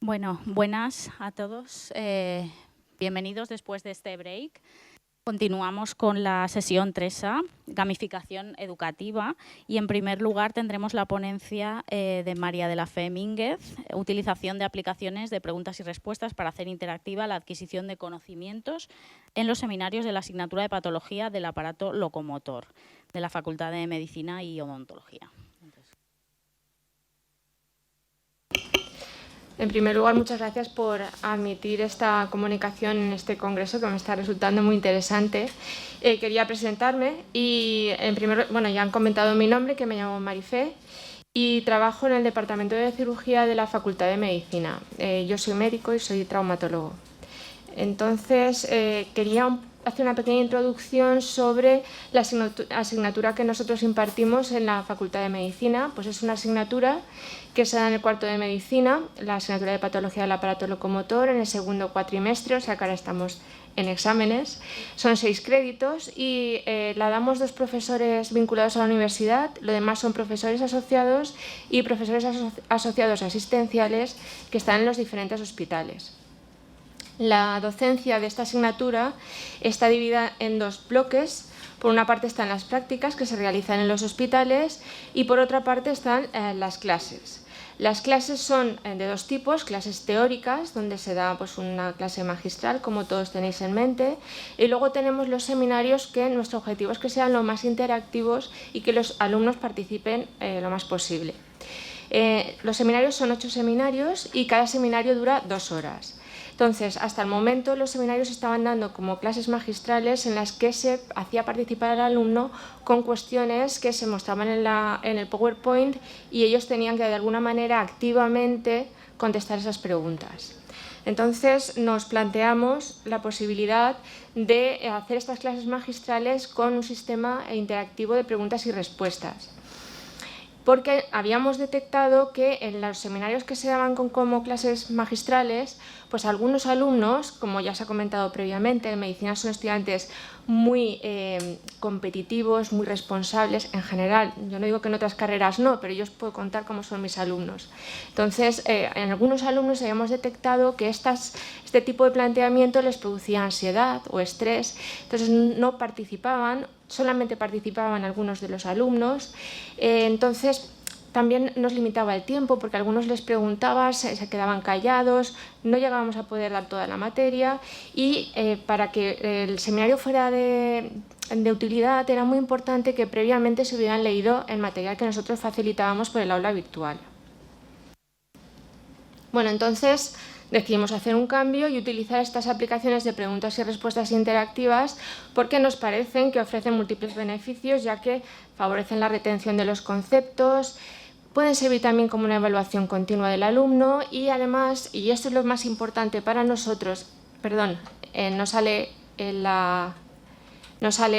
Bueno, buenas a todos. Bienvenidos después de este break. Continuamos con la sesión 3A, gamificación educativa, y en primer lugar tendremos la ponencia de María de la Fe Mínguez, utilización de aplicaciones de preguntas y respuestas para hacer interactiva la adquisición de conocimientos en los seminarios de la asignatura de patología del aparato locomotor de la Facultad de Medicina y Odontología. En primer lugar, muchas gracias por admitir esta comunicación en este congreso que me está resultando muy interesante. Quería presentarme y, ya han comentado mi nombre, que me llamo Marifé, y trabajo en el Departamento de Cirugía de la Facultad de Medicina. Yo soy médico y soy traumatólogo. Entonces, quería hacer una pequeña introducción sobre la asignatura que nosotros impartimos en la Facultad de Medicina. Pues es una asignatura que se da en el cuarto de Medicina, la asignatura de Patología del aparato locomotor, en el segundo cuatrimestre, o sea que ahora estamos en exámenes. Son 6 créditos y la damos 2 profesores vinculados a la universidad, lo demás son profesores asociados y profesores asociados asistenciales que están en los diferentes hospitales. La docencia de esta asignatura está dividida en 2 bloques. Por una parte están las prácticas que se realizan en los hospitales y por otra parte están las clases. Las clases son de 2 tipos, clases teóricas, donde se da una clase magistral, como todos tenéis en mente, y luego tenemos los seminarios, que nuestro objetivo es que sean lo más interactivos y que los alumnos participen lo más posible. Los seminarios son 8 seminarios y cada seminario dura 2 horas. Entonces, hasta el momento los seminarios estaban dando como clases magistrales en las que se hacía participar al alumno con cuestiones que se mostraban en el PowerPoint y ellos tenían que de alguna manera activamente contestar esas preguntas. Entonces nos planteamos la posibilidad de hacer estas clases magistrales con un sistema interactivo de preguntas y respuestas, porque habíamos detectado que en los seminarios que se daban como clases magistrales, pues algunos alumnos, como ya se ha comentado previamente, en medicina son estudiantes muy competitivos, muy responsables en general. Yo no digo que en otras carreras no, pero yo os puedo contar cómo son mis alumnos. Entonces, en algunos alumnos habíamos detectado que este tipo de planteamiento les producía ansiedad o estrés, entonces no participaban, solamente participaban algunos de los alumnos. Entonces también nos limitaba el tiempo, porque a algunos les preguntaba, se quedaban callados, no llegábamos a poder dar toda la materia, y para que el seminario fuera de utilidad era muy importante que previamente se hubieran leído el material que nosotros facilitábamos por el aula virtual. Bueno, entonces decidimos hacer un cambio y utilizar estas aplicaciones de preguntas y respuestas interactivas, porque nos parecen que ofrecen múltiples beneficios, ya que favorecen la retención de los conceptos, pueden servir también como una evaluación continua del alumno y además, y esto es lo más importante para nosotros, no sale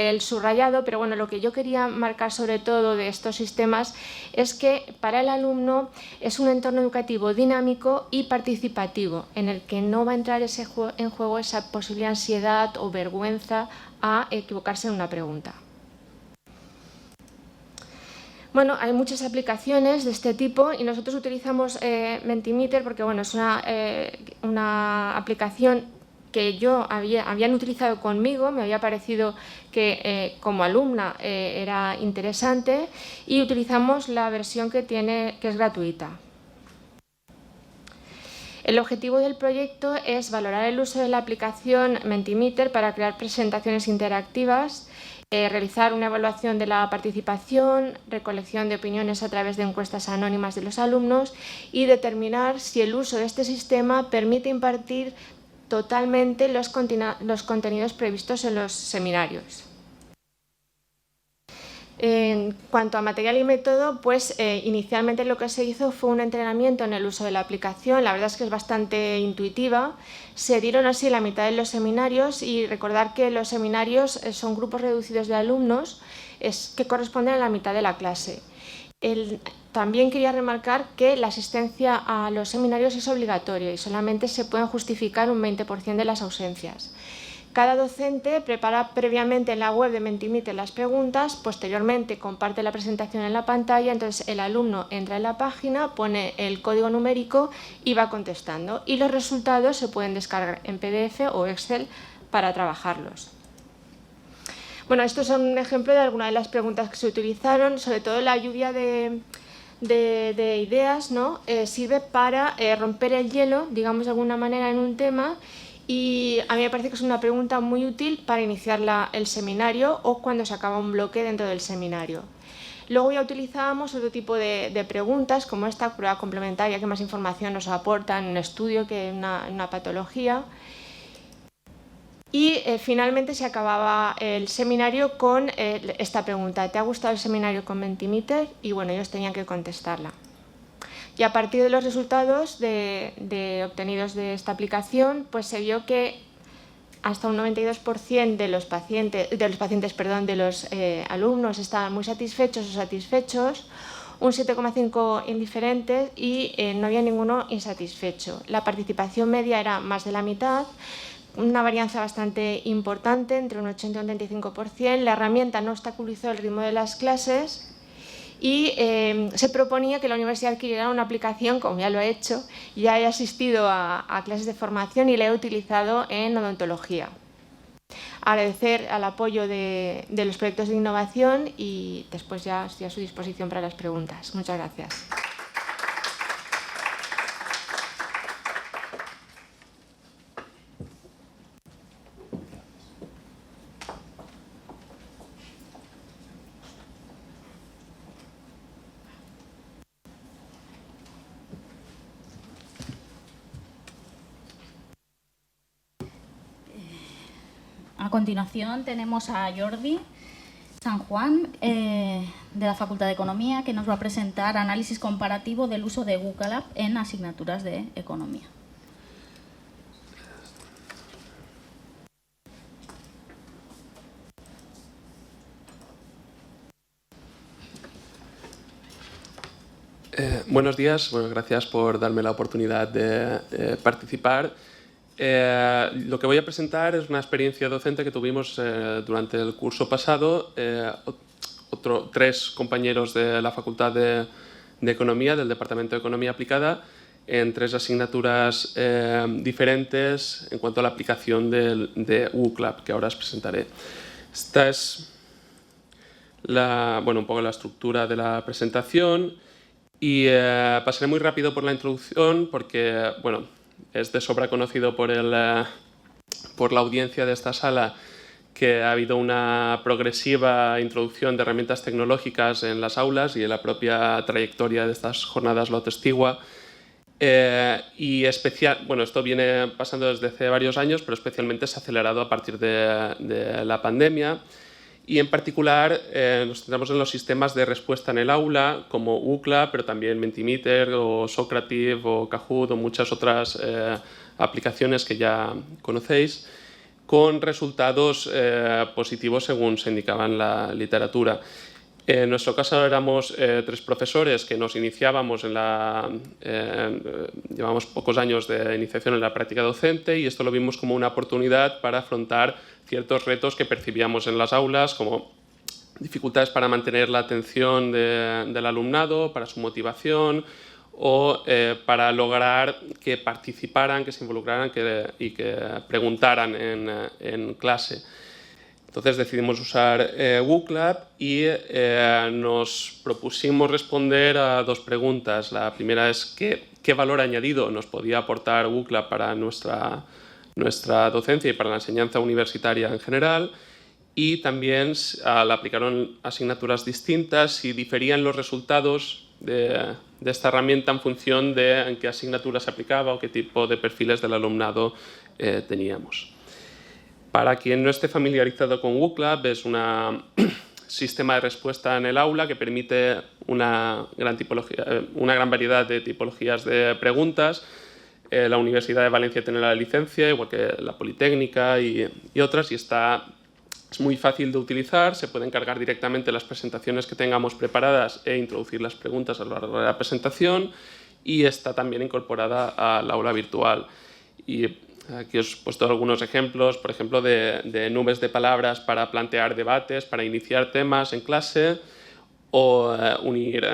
el subrayado, pero bueno, lo que yo quería marcar sobre todo de estos sistemas es que para el alumno es un entorno educativo dinámico y participativo, en el que no va a entrar en juego esa posible ansiedad o vergüenza a equivocarse en una pregunta. Bueno, hay muchas aplicaciones de este tipo y nosotros utilizamos Mentimeter porque es una aplicación que yo habían utilizado conmigo, me había parecido que como alumna era interesante, y utilizamos la versión que es gratuita. El objetivo del proyecto es valorar el uso de la aplicación Mentimeter para crear presentaciones interactivas, realizar una evaluación de la participación, recolección de opiniones a través de encuestas anónimas de los alumnos y determinar si el uso de este sistema permite impartir totalmente los contenidos previstos en los seminarios. En cuanto a material y método, inicialmente lo que se hizo fue un entrenamiento en el uso de la aplicación. La verdad es que es bastante intuitiva. Se dieron así la mitad de los seminarios, y recordar que los seminarios son grupos reducidos de alumnos que corresponden a la mitad de la clase. También quería remarcar que la asistencia a los seminarios es obligatoria y solamente se pueden justificar un 20% de las ausencias. Cada docente prepara previamente en la web de Mentimeter las preguntas, posteriormente comparte la presentación en la pantalla, entonces el alumno entra en la página, pone el código numérico y va contestando. Y los resultados se pueden descargar en PDF o Excel para trabajarlos. Bueno, estos son un ejemplo de algunas de las preguntas que se utilizaron, sobre todo la lluvia de ideas, ¿no? Sirve para romper el hielo, digamos de alguna manera, en un tema, y a mí me parece que es una pregunta muy útil para iniciar el seminario o cuando se acaba un bloque dentro del seminario. Luego ya utilizábamos otro tipo de preguntas, como esta prueba complementaria, que más información nos aporta en un estudio que en una patología. Y finalmente se acababa el seminario con esta pregunta: ¿te ha gustado el seminario con Mentimeter? Y bueno, ellos tenían que contestarla. Y a partir de los resultados obtenidos de esta aplicación, pues se vio que hasta un 92% de los alumnos estaban muy satisfechos o satisfechos, un 7,5% indiferentes y no había ninguno insatisfecho. La participación media era más de la mitad, una varianza bastante importante, entre un 80 y un 35%. La herramienta no obstaculizó el ritmo de las clases y se proponía que la universidad adquiriera una aplicación, como ya lo ha hecho. Ya he asistido a clases de formación y la he utilizado en odontología. Agradecer al apoyo de los proyectos de innovación y después ya estoy a su disposición para las preguntas. Muchas gracias. A continuación tenemos a Jordi San Juan, de la Facultad de Economía, que nos va a presentar análisis comparativo del uso de Google App en asignaturas de Economía. Buenos días, bueno, gracias por darme la oportunidad de participar. Lo que voy a presentar es una experiencia docente que tuvimos durante el curso pasado. Tres compañeros de la Facultad de Economía, del Departamento de Economía Aplicada, en tres asignaturas diferentes en cuanto a la aplicación de Google App, que ahora os presentaré. Esta es un poco la estructura de la presentación y pasaré muy rápido por la introducción porque, bueno, es de sobra conocido por la audiencia de esta sala que ha habido una progresiva introducción de herramientas tecnológicas en las aulas y en la propia trayectoria de estas jornadas lo atestigua. Esto viene pasando desde hace varios años, pero especialmente se ha acelerado a partir de la pandemia. Y en particular nos centramos en los sistemas de respuesta en el aula, como UCLA, pero también Mentimeter o Socrative o Kahoot o muchas otras aplicaciones que ya conocéis, con resultados positivos según se indicaba en la literatura. En nuestro caso éramos tres profesores que nos iniciábamos llevamos pocos años de iniciación en la práctica docente y esto lo vimos como una oportunidad para afrontar ciertos retos que percibíamos en las aulas, como dificultades para mantener la atención del alumnado, para su motivación o para lograr que participaran, que se involucraran y que preguntaran en clase. Entonces decidimos usar Google App y nos propusimos responder a dos preguntas. La primera es ¿qué valor añadido nos podía aportar Google App para nuestra docencia y para la enseñanza universitaria en general? Y también al aplicar asignaturas distintas, si diferían los resultados de esta herramienta en función de en qué asignatura se aplicaba o qué tipo de perfiles del alumnado teníamos. Para quien no esté familiarizado con Google App, es un sistema de respuesta en el aula que permite una gran variedad de tipologías de preguntas. La Universidad de Valencia tiene la licencia, igual que la Politécnica y otras, y es muy fácil de utilizar. Se pueden cargar directamente las presentaciones que tengamos preparadas e introducir las preguntas a lo largo de la presentación, y está también incorporada al aula virtual. Y Aquí os he puesto algunos ejemplos, por ejemplo, de nubes de palabras para plantear debates, para iniciar temas en clase, o unir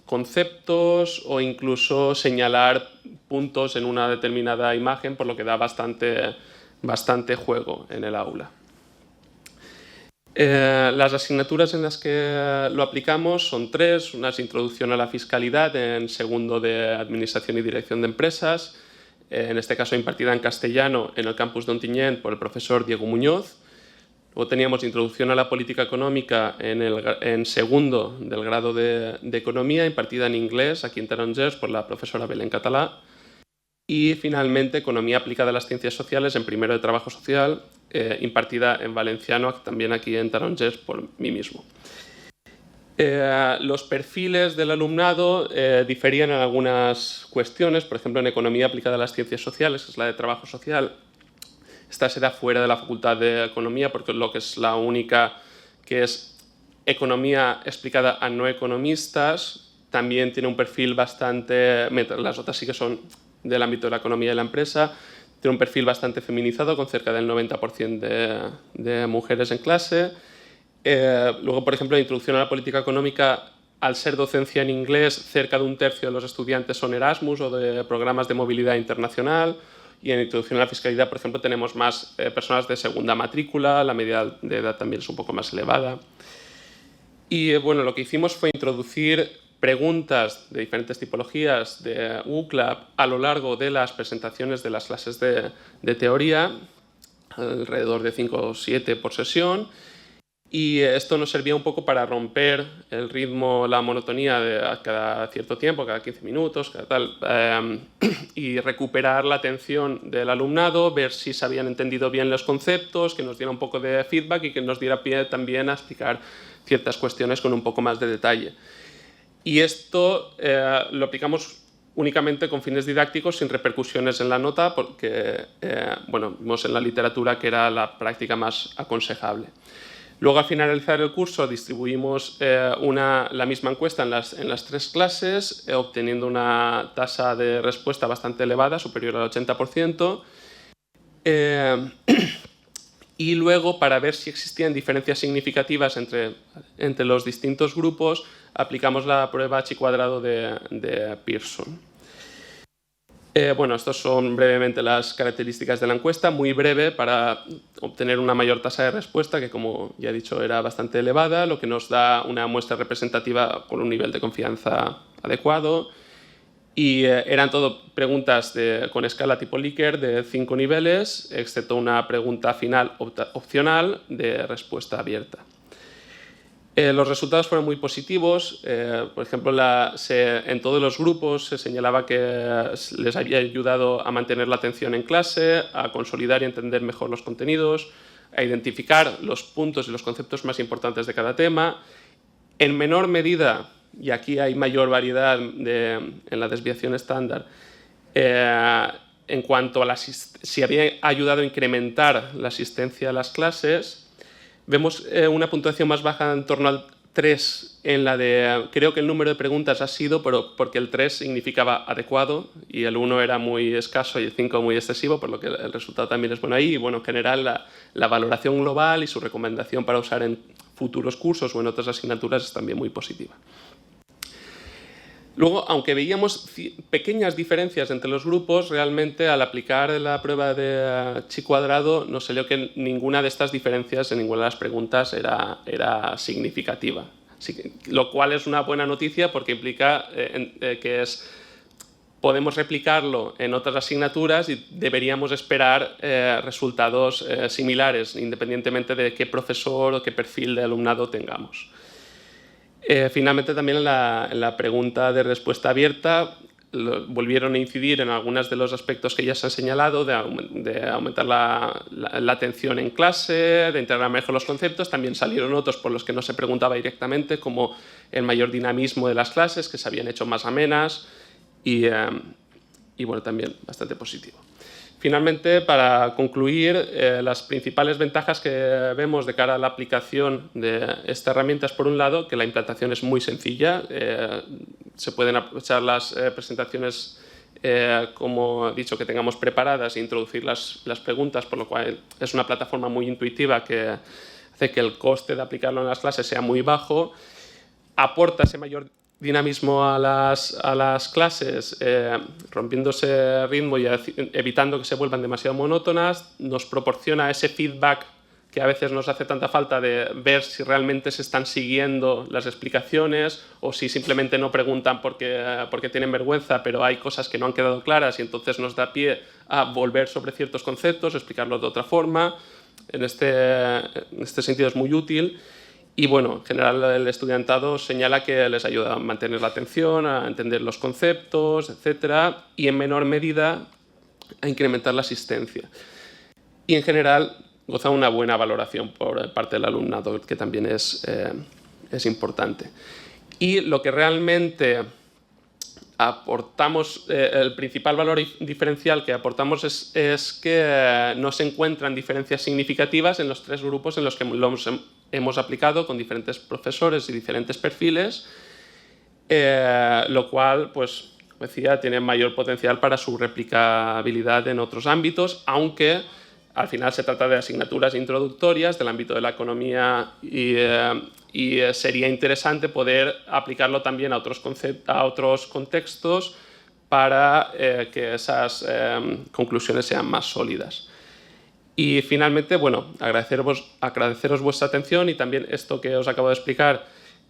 conceptos o incluso señalar puntos en una determinada imagen, por lo que da bastante juego en el aula. Las asignaturas en las que lo aplicamos son 3. Una es Introducción a la Fiscalidad, en segundo de Administración y Dirección de Empresas, en este caso impartida en castellano en el campus de Ontinyent por el profesor Diego Muñoz. Luego teníamos Introducción a la Política Económica en segundo del grado de Economía, impartida en inglés aquí en Tarongers por la profesora Belén Catalá. Y finalmente Economía aplicada a las Ciencias Sociales en primero de Trabajo Social, impartida en valenciano también aquí en Tarongers por mí mismo. Los perfiles del alumnado diferían en algunas cuestiones. Por ejemplo, en Economía aplicada a las Ciencias Sociales, que es la de Trabajo Social, esta se da fuera de la Facultad de Economía, porque lo que es la única que es Economía explicada a no economistas. También tiene un perfil bastante, las otras sí que son del ámbito de la economía y la empresa, tiene un perfil bastante feminizado, con cerca del 90% de mujeres en clase. Luego, por ejemplo, la Introducción a la Política Económica, al ser docencia en inglés, cerca de 1/3 de los estudiantes son Erasmus o de programas de movilidad internacional. Y en Introducción a la Fiscalidad, por ejemplo, tenemos más personas de segunda matrícula, la media de edad también es un poco más elevada. Y bueno, lo que hicimos fue introducir preguntas de diferentes tipologías de UCLAP a lo largo de las presentaciones de las clases de teoría, alrededor de 5 o 7 por sesión. Y esto nos servía un poco para romper el ritmo, la monotonía de cada cierto tiempo, cada 15 minutos, cada tal, y recuperar la atención del alumnado, ver si se habían entendido bien los conceptos, que nos diera un poco de feedback y que nos diera pie también a explicar ciertas cuestiones con un poco más de detalle. Y esto lo aplicamos únicamente con fines didácticos, sin repercusiones en la nota, porque bueno, vimos en la literatura que era la práctica más aconsejable. Luego, al finalizar el curso, distribuimos la misma encuesta en las 3 clases, obteniendo una tasa de respuesta bastante elevada, superior al 80%. Y luego, para ver si existían diferencias significativas entre los distintos grupos, aplicamos la prueba Chi-cuadrado de Pearson. Bueno, estas son brevemente las características de la encuesta, muy breve para obtener una mayor tasa de respuesta, que como ya he dicho era bastante elevada, lo que nos da una muestra representativa con un nivel de confianza adecuado. Y eran todo preguntas con escala tipo Likert de 5 niveles, excepto una pregunta final opcional de respuesta abierta. Los resultados fueron muy positivos. Por ejemplo, en todos los grupos se señalaba que les había ayudado a mantener la atención en clase, a consolidar y entender mejor los contenidos, a identificar los puntos y los conceptos más importantes de cada tema. En menor medida, y aquí hay mayor variedad en la desviación estándar, en cuanto a si había ayudado a incrementar la asistencia a las clases. Vemos una puntuación más baja en torno al 3 en la de, creo que el número de preguntas ha sido, pero porque el 3 significaba adecuado y el 1 era muy escaso y el 5 muy excesivo, por lo que el resultado también es bueno ahí. Y bueno, en general la valoración global y su recomendación para usar en futuros cursos o en otras asignaturas es también muy positiva. Luego, aunque veíamos pequeñas diferencias entre los grupos, realmente al aplicar la prueba de Chi-cuadrado nos salió que ninguna de estas diferencias en ninguna de las preguntas era significativa. Lo cual es una buena noticia porque implica que podemos replicarlo en otras asignaturas y deberíamos esperar resultados similares, independientemente de qué profesor o qué perfil de alumnado tengamos. Finalmente, también en la pregunta de respuesta abierta volvieron a incidir en algunos de los aspectos que ya se han señalado, de aumentar la atención en clase, de integrar mejor los conceptos. También salieron otros por los que no se preguntaba directamente, como el mayor dinamismo de las clases, que se habían hecho más amenas, y bueno, también bastante positivo. Finalmente, para concluir, las principales ventajas que vemos de cara a la aplicación de esta herramienta es, por un lado, que la implantación es muy sencilla. Se pueden aprovechar las presentaciones como he dicho, que tengamos preparadas e introducir las preguntas, por lo cual es una plataforma muy intuitiva que hace que el coste de aplicarlo en las clases sea muy bajo, aporta ese mayor dinamismo a las clases, rompiendo ese ritmo y evitando que se vuelvan demasiado monótonas, nos proporciona ese feedback que a veces nos hace tanta falta de ver si realmente se están siguiendo las explicaciones o si simplemente no preguntan porque tienen vergüenza, pero hay cosas que no han quedado claras y entonces nos da pie a volver sobre ciertos conceptos, explicarlos de otra forma. En este sentido es muy útil. Y bueno, en general el estudiantado señala que les ayuda a mantener la atención, a entender los conceptos, etcétera, y en menor medida a incrementar la asistencia. Y en general goza una buena valoración por parte del alumnado, que también es importante. Y lo que realmente aportamos, el principal valor diferencial que aportamos es que no se encuentran diferencias significativas en los tres grupos en los que lo hemos aplicado con diferentes profesores y diferentes perfiles, lo cual, pues, como decía, tiene mayor potencial para su replicabilidad en otros ámbitos, aunque al final se trata de asignaturas introductorias del ámbito de la economía y sería interesante poder aplicarlo también a otros contextos para que esas conclusiones sean más sólidas. Y finalmente, bueno, agradeceros vuestra atención y también esto que os acabo de explicar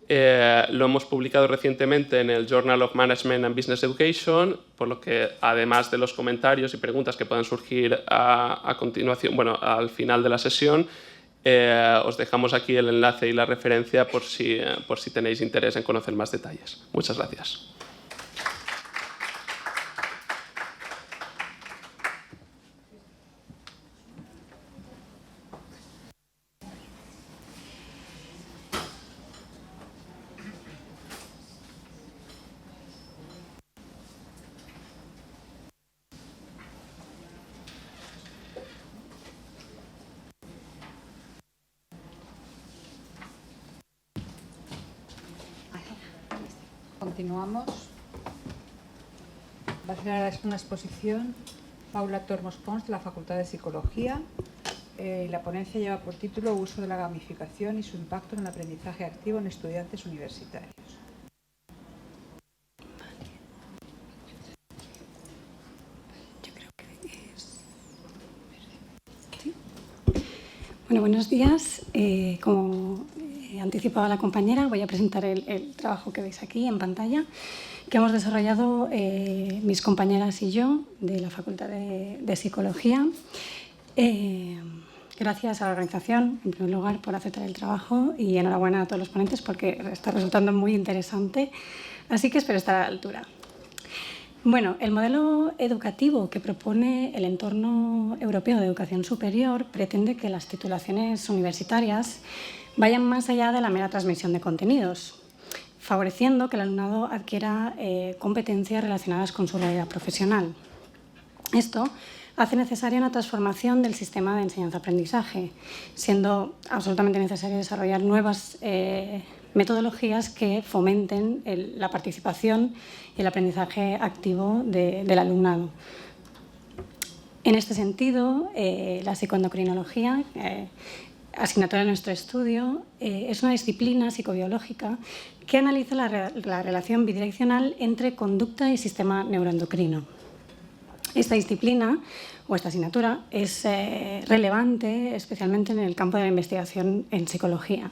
lo hemos publicado recientemente en el Journal of Management and Business Education, por lo que además de los comentarios y preguntas que puedan surgir a continuación, bueno, al final de la sesión, os dejamos aquí el enlace y la referencia por si tenéis interés en conocer más detalles. Muchas gracias. Continuamos. Va a ser una exposición Paula Tormos Pons, de la Facultad de Psicología. La ponencia lleva por título Uso de la gamificación y su impacto en el aprendizaje activo en estudiantes universitarios. Bueno, buenos días. Como anticipaba la compañera, voy a presentar el trabajo que veis aquí en pantalla, que hemos desarrollado mis compañeras y yo de la Facultad de Psicología. Gracias a la organización, en primer lugar, por aceptar el trabajo y enhorabuena a todos los ponentes porque está resultando muy interesante, así que espero estar a la altura. Bueno, el modelo educativo que propone el entorno europeo de educación superior pretende que las titulaciones universitarias vayan más allá de la mera transmisión de contenidos, favoreciendo que el alumnado adquiera competencias relacionadas con su realidad profesional. Esto hace necesaria una transformación del sistema de enseñanza-aprendizaje, siendo absolutamente necesario desarrollar nuevas metodologías que fomenten la participación y el aprendizaje activo del alumnado. En este sentido, la psicoendocrinología, asignatura de nuestro estudio, es una disciplina psicobiológica que analiza la relación bidireccional entre conducta y sistema neuroendocrino. Esta disciplina o esta asignatura es relevante especialmente en el campo de la investigación en psicología.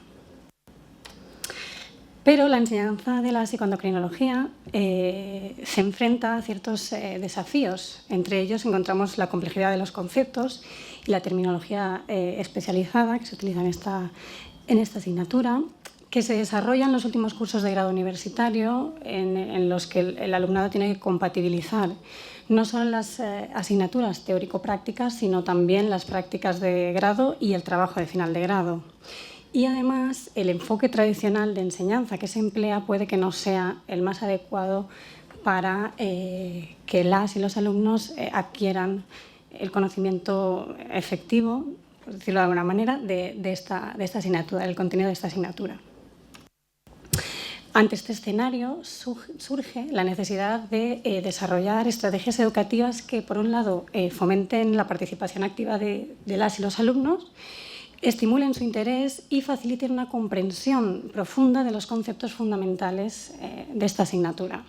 Pero la enseñanza de la psicoendocrinología se enfrenta a ciertos desafíos. Entre ellos encontramos la complejidad de los conceptos y la terminología especializada que se utiliza en esta asignatura, que se desarrolla en los últimos cursos de grado universitario en los que el alumnado tiene que compatibilizar no solo las asignaturas teórico-prácticas, sino también las prácticas de grado y el trabajo de final de grado. Y además, el enfoque tradicional de enseñanza que se emplea puede que no sea el más adecuado para que las y los alumnos adquieran el conocimiento efectivo, por decirlo de alguna manera, de esta asignatura, del contenido de esta asignatura. Ante este escenario surge la necesidad de desarrollar estrategias educativas que, por un lado, fomenten la participación activa de las y los alumnos, estimulen su interés y faciliten una comprensión profunda de los conceptos fundamentales de esta asignatura.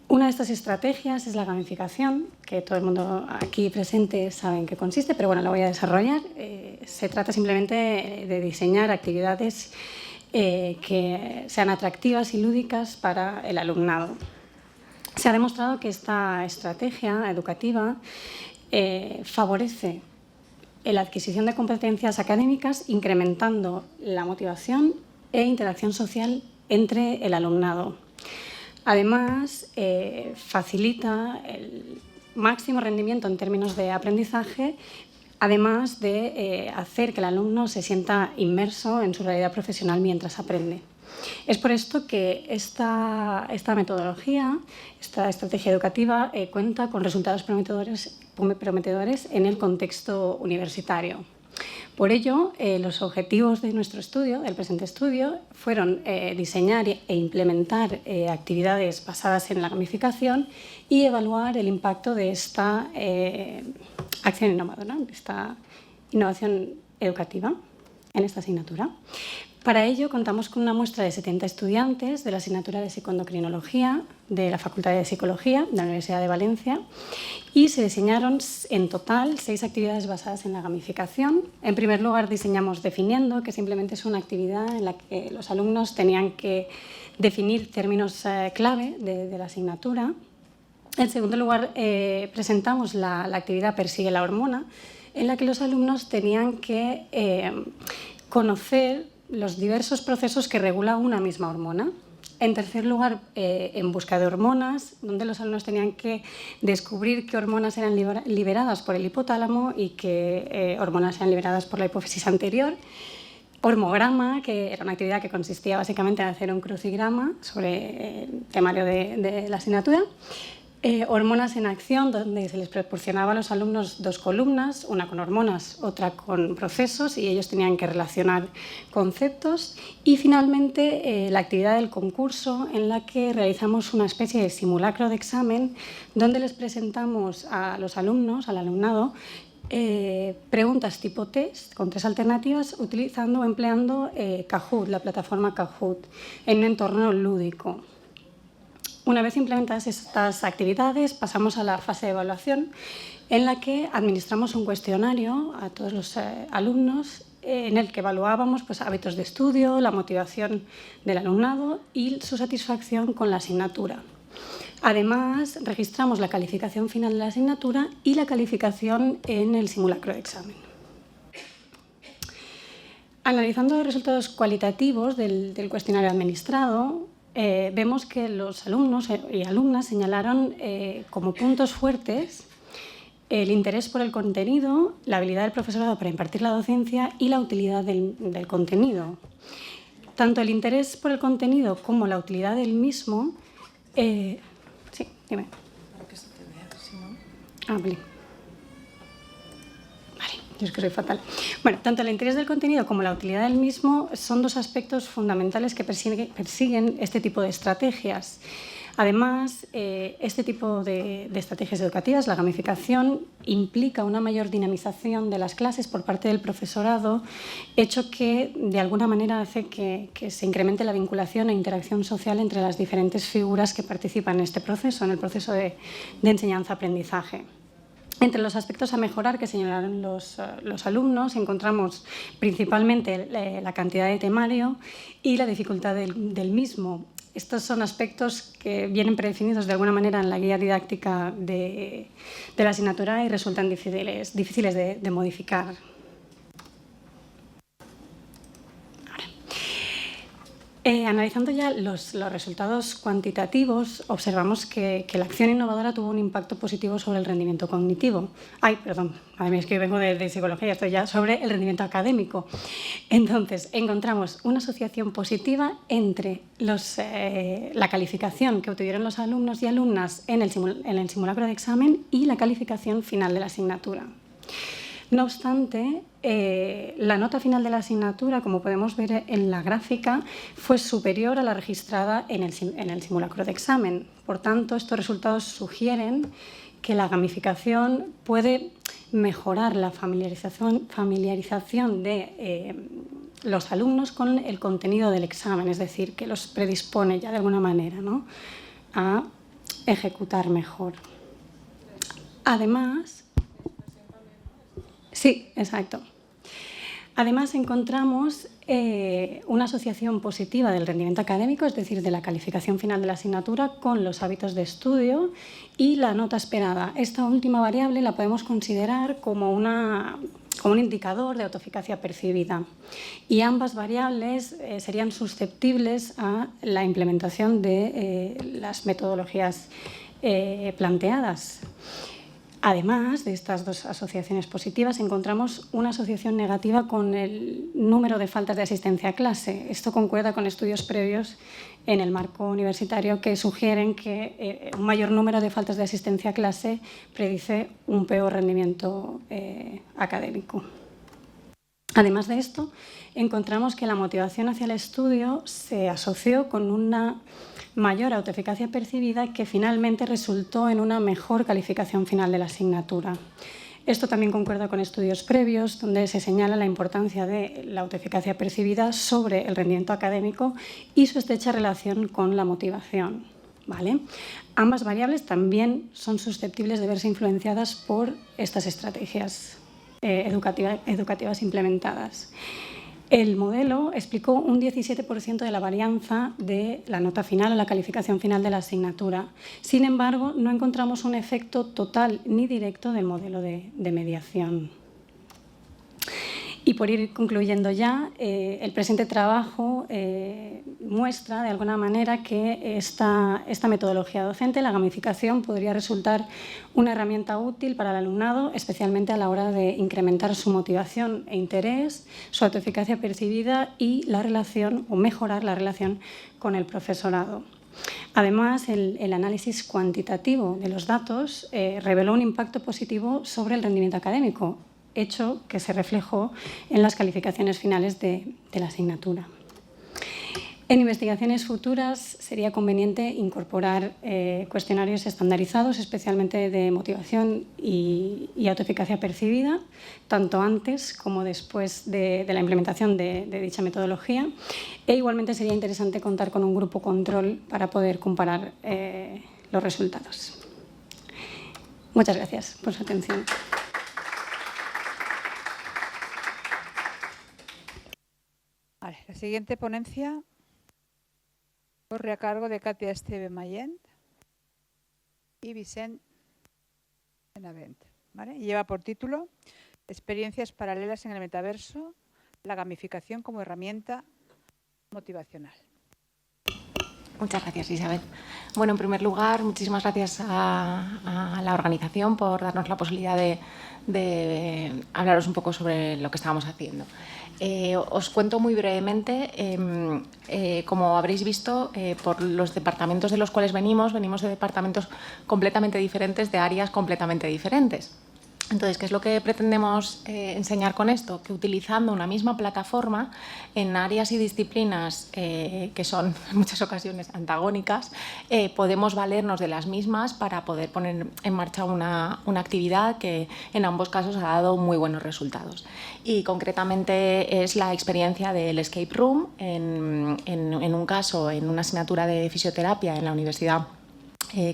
Una de estas estrategias es la gamificación, que todo el mundo aquí presente sabe en qué consiste, pero bueno, la voy a desarrollar. Se trata simplemente de diseñar actividades que sean atractivas y lúdicas para el alumnado. Se ha demostrado que esta estrategia educativa favorece la adquisición de competencias académicas, incrementando la motivación e interacción social entre el alumnado. Además, facilita el máximo rendimiento en términos de aprendizaje, además de hacer que el alumno se sienta inmerso en su realidad profesional mientras aprende. Es por esto que esta metodología, esta estrategia educativa, cuenta con resultados prometedores en el contexto universitario. Por ello, los objetivos de nuestro estudio, del presente estudio, fueron diseñar e implementar actividades basadas en la gamificación y evaluar el impacto de esta acción innovadora, de esta innovación educativa en esta asignatura. Para ello, contamos con una muestra de 70 estudiantes de la asignatura de Psicoendocrinología de la Facultad de Psicología de la Universidad de Valencia y se diseñaron en total 6 actividades basadas en la gamificación. En primer lugar, diseñamos Definiendo, que simplemente es una actividad en la que los alumnos tenían que definir términos clave de la asignatura. En segundo lugar, presentamos la actividad Persigue la hormona, en la que los alumnos tenían que conocer los diversos procesos que regula una misma hormona. En tercer lugar, En busca de hormonas, donde los alumnos tenían que descubrir qué hormonas eran liberadas por el hipotálamo y qué hormonas eran liberadas por la hipófisis anterior. Hormograma, que era una actividad que consistía básicamente en hacer un crucigrama sobre el temario de la asignatura. Hormonas en acción, donde se les proporcionaba a los alumnos 2 columnas, una con hormonas, otra con procesos, y ellos tenían que relacionar conceptos. Y finalmente, la actividad del concurso, en la que realizamos una especie de simulacro de examen, donde les presentamos a los alumnos, al alumnado, preguntas tipo test con 3 alternativas, utilizando o empleando Kahoot, la plataforma Kahoot, en un entorno lúdico. Una vez implementadas estas actividades, pasamos a la fase de evaluación, en la que administramos un cuestionario a todos los alumnos, en el que evaluábamos hábitos de estudio, la motivación del alumnado y su satisfacción con la asignatura. Además, registramos la calificación final de la asignatura y la calificación en el simulacro de examen. Analizando los resultados cualitativos del cuestionario administrado, vemos que los alumnos y alumnas señalaron como puntos fuertes el interés por el contenido, la habilidad del profesorado para impartir la docencia y la utilidad del contenido. Tanto el interés por el contenido como la utilidad del mismo... sí, dime. Para que se te vea, si no... Ah, vale. Yo es que soy fatal. Bueno, tanto el interés del contenido como la utilidad del mismo son 2 aspectos fundamentales que persiguen este tipo de estrategias. Además, este tipo de estrategias educativas, la gamificación, implica una mayor dinamización de las clases por parte del profesorado, hecho que de alguna manera hace que se incremente la vinculación e interacción social entre las diferentes figuras que participan en este proceso, en el proceso de enseñanza-aprendizaje. Entre los aspectos a mejorar que señalaron los alumnos encontramos principalmente la cantidad de temario y la dificultad del mismo. Estos son aspectos que vienen predefinidos de alguna manera en la guía didáctica de la asignatura y resultan difíciles de modificar. Analizando ya los resultados cuantitativos, observamos que la acción innovadora tuvo un impacto positivo sobre el rendimiento cognitivo. Es que vengo de psicología, estoy ya sobre el rendimiento académico. Entonces, encontramos una asociación positiva entre la calificación que obtuvieron los alumnos y alumnas en el simulacro de examen y la calificación final de la asignatura. No obstante, la nota final de la asignatura, como podemos ver en la gráfica, fue superior a la registrada en el simulacro de examen. Por tanto, estos resultados sugieren que la gamificación puede mejorar la familiarización de los alumnos con el contenido del examen, es decir, que los predispone ya de alguna manera, ¿no?, a ejecutar mejor. Además, sí, exacto. Además, encontramos una asociación positiva del rendimiento académico, es decir, de la calificación final de la asignatura, con los hábitos de estudio y la nota esperada. Esta última variable la podemos considerar como un indicador de autoeficacia percibida, y ambas variables serían susceptibles a la implementación de las metodologías planteadas. Además de estas dos asociaciones positivas, encontramos una asociación negativa con el número de faltas de asistencia a clase. Esto concuerda con estudios previos en el marco universitario que sugieren que un mayor número de faltas de asistencia a clase predice un peor rendimiento académico. Además de esto, encontramos que la motivación hacia el estudio se asoció con una mayor autoeficacia percibida que finalmente resultó en una mejor calificación final de la asignatura. Esto también concuerda con estudios previos donde se señala la importancia de la autoeficacia percibida sobre el rendimiento académico y su estrecha relación con la motivación, ¿vale? Ambas variables también son susceptibles de verse influenciadas por estas estrategias educativas implementadas. El modelo explicó un 17% de la varianza de la nota final o la calificación final de la asignatura. Sin embargo, no encontramos un efecto total ni directo del modelo de mediación. Y por ir concluyendo ya, el presente trabajo muestra de alguna manera que esta metodología docente, la gamificación, podría resultar una herramienta útil para el alumnado, especialmente a la hora de incrementar su motivación e interés, su autoeficacia percibida y la relación o mejorar la relación con el profesorado. Además, el análisis cuantitativo de los datos reveló un impacto positivo sobre el rendimiento académico, hecho que se reflejó en las calificaciones finales de la asignatura. En investigaciones futuras sería conveniente incorporar cuestionarios estandarizados, especialmente de motivación y autoeficacia percibida, tanto antes como después de la implementación de dicha metodología. E igualmente sería interesante contar con un grupo control para poder comparar los resultados. Muchas gracias por su atención. Vale, la siguiente ponencia corre a cargo de Katia Esteve Mayent y Vicent Benavent, ¿vale? Y lleva por título Experiencias paralelas en el metaverso, la gamificación como herramienta motivacional. Muchas gracias, Isabel. Bueno, en primer lugar, muchísimas gracias a la organización por darnos la posibilidad de hablaros un poco sobre lo que estábamos haciendo. Os cuento muy brevemente, como habréis visto, por los departamentos de los cuales venimos de departamentos completamente diferentes, de áreas completamente diferentes. Entonces, ¿qué es lo que pretendemos enseñar con esto? Que utilizando una misma plataforma en áreas y disciplinas que son en muchas ocasiones antagónicas, podemos valernos de las mismas para poder poner en marcha una actividad que en ambos casos ha dado muy buenos resultados. Y concretamente es la experiencia del Escape Room, en un caso, en una asignatura de fisioterapia en la Universidad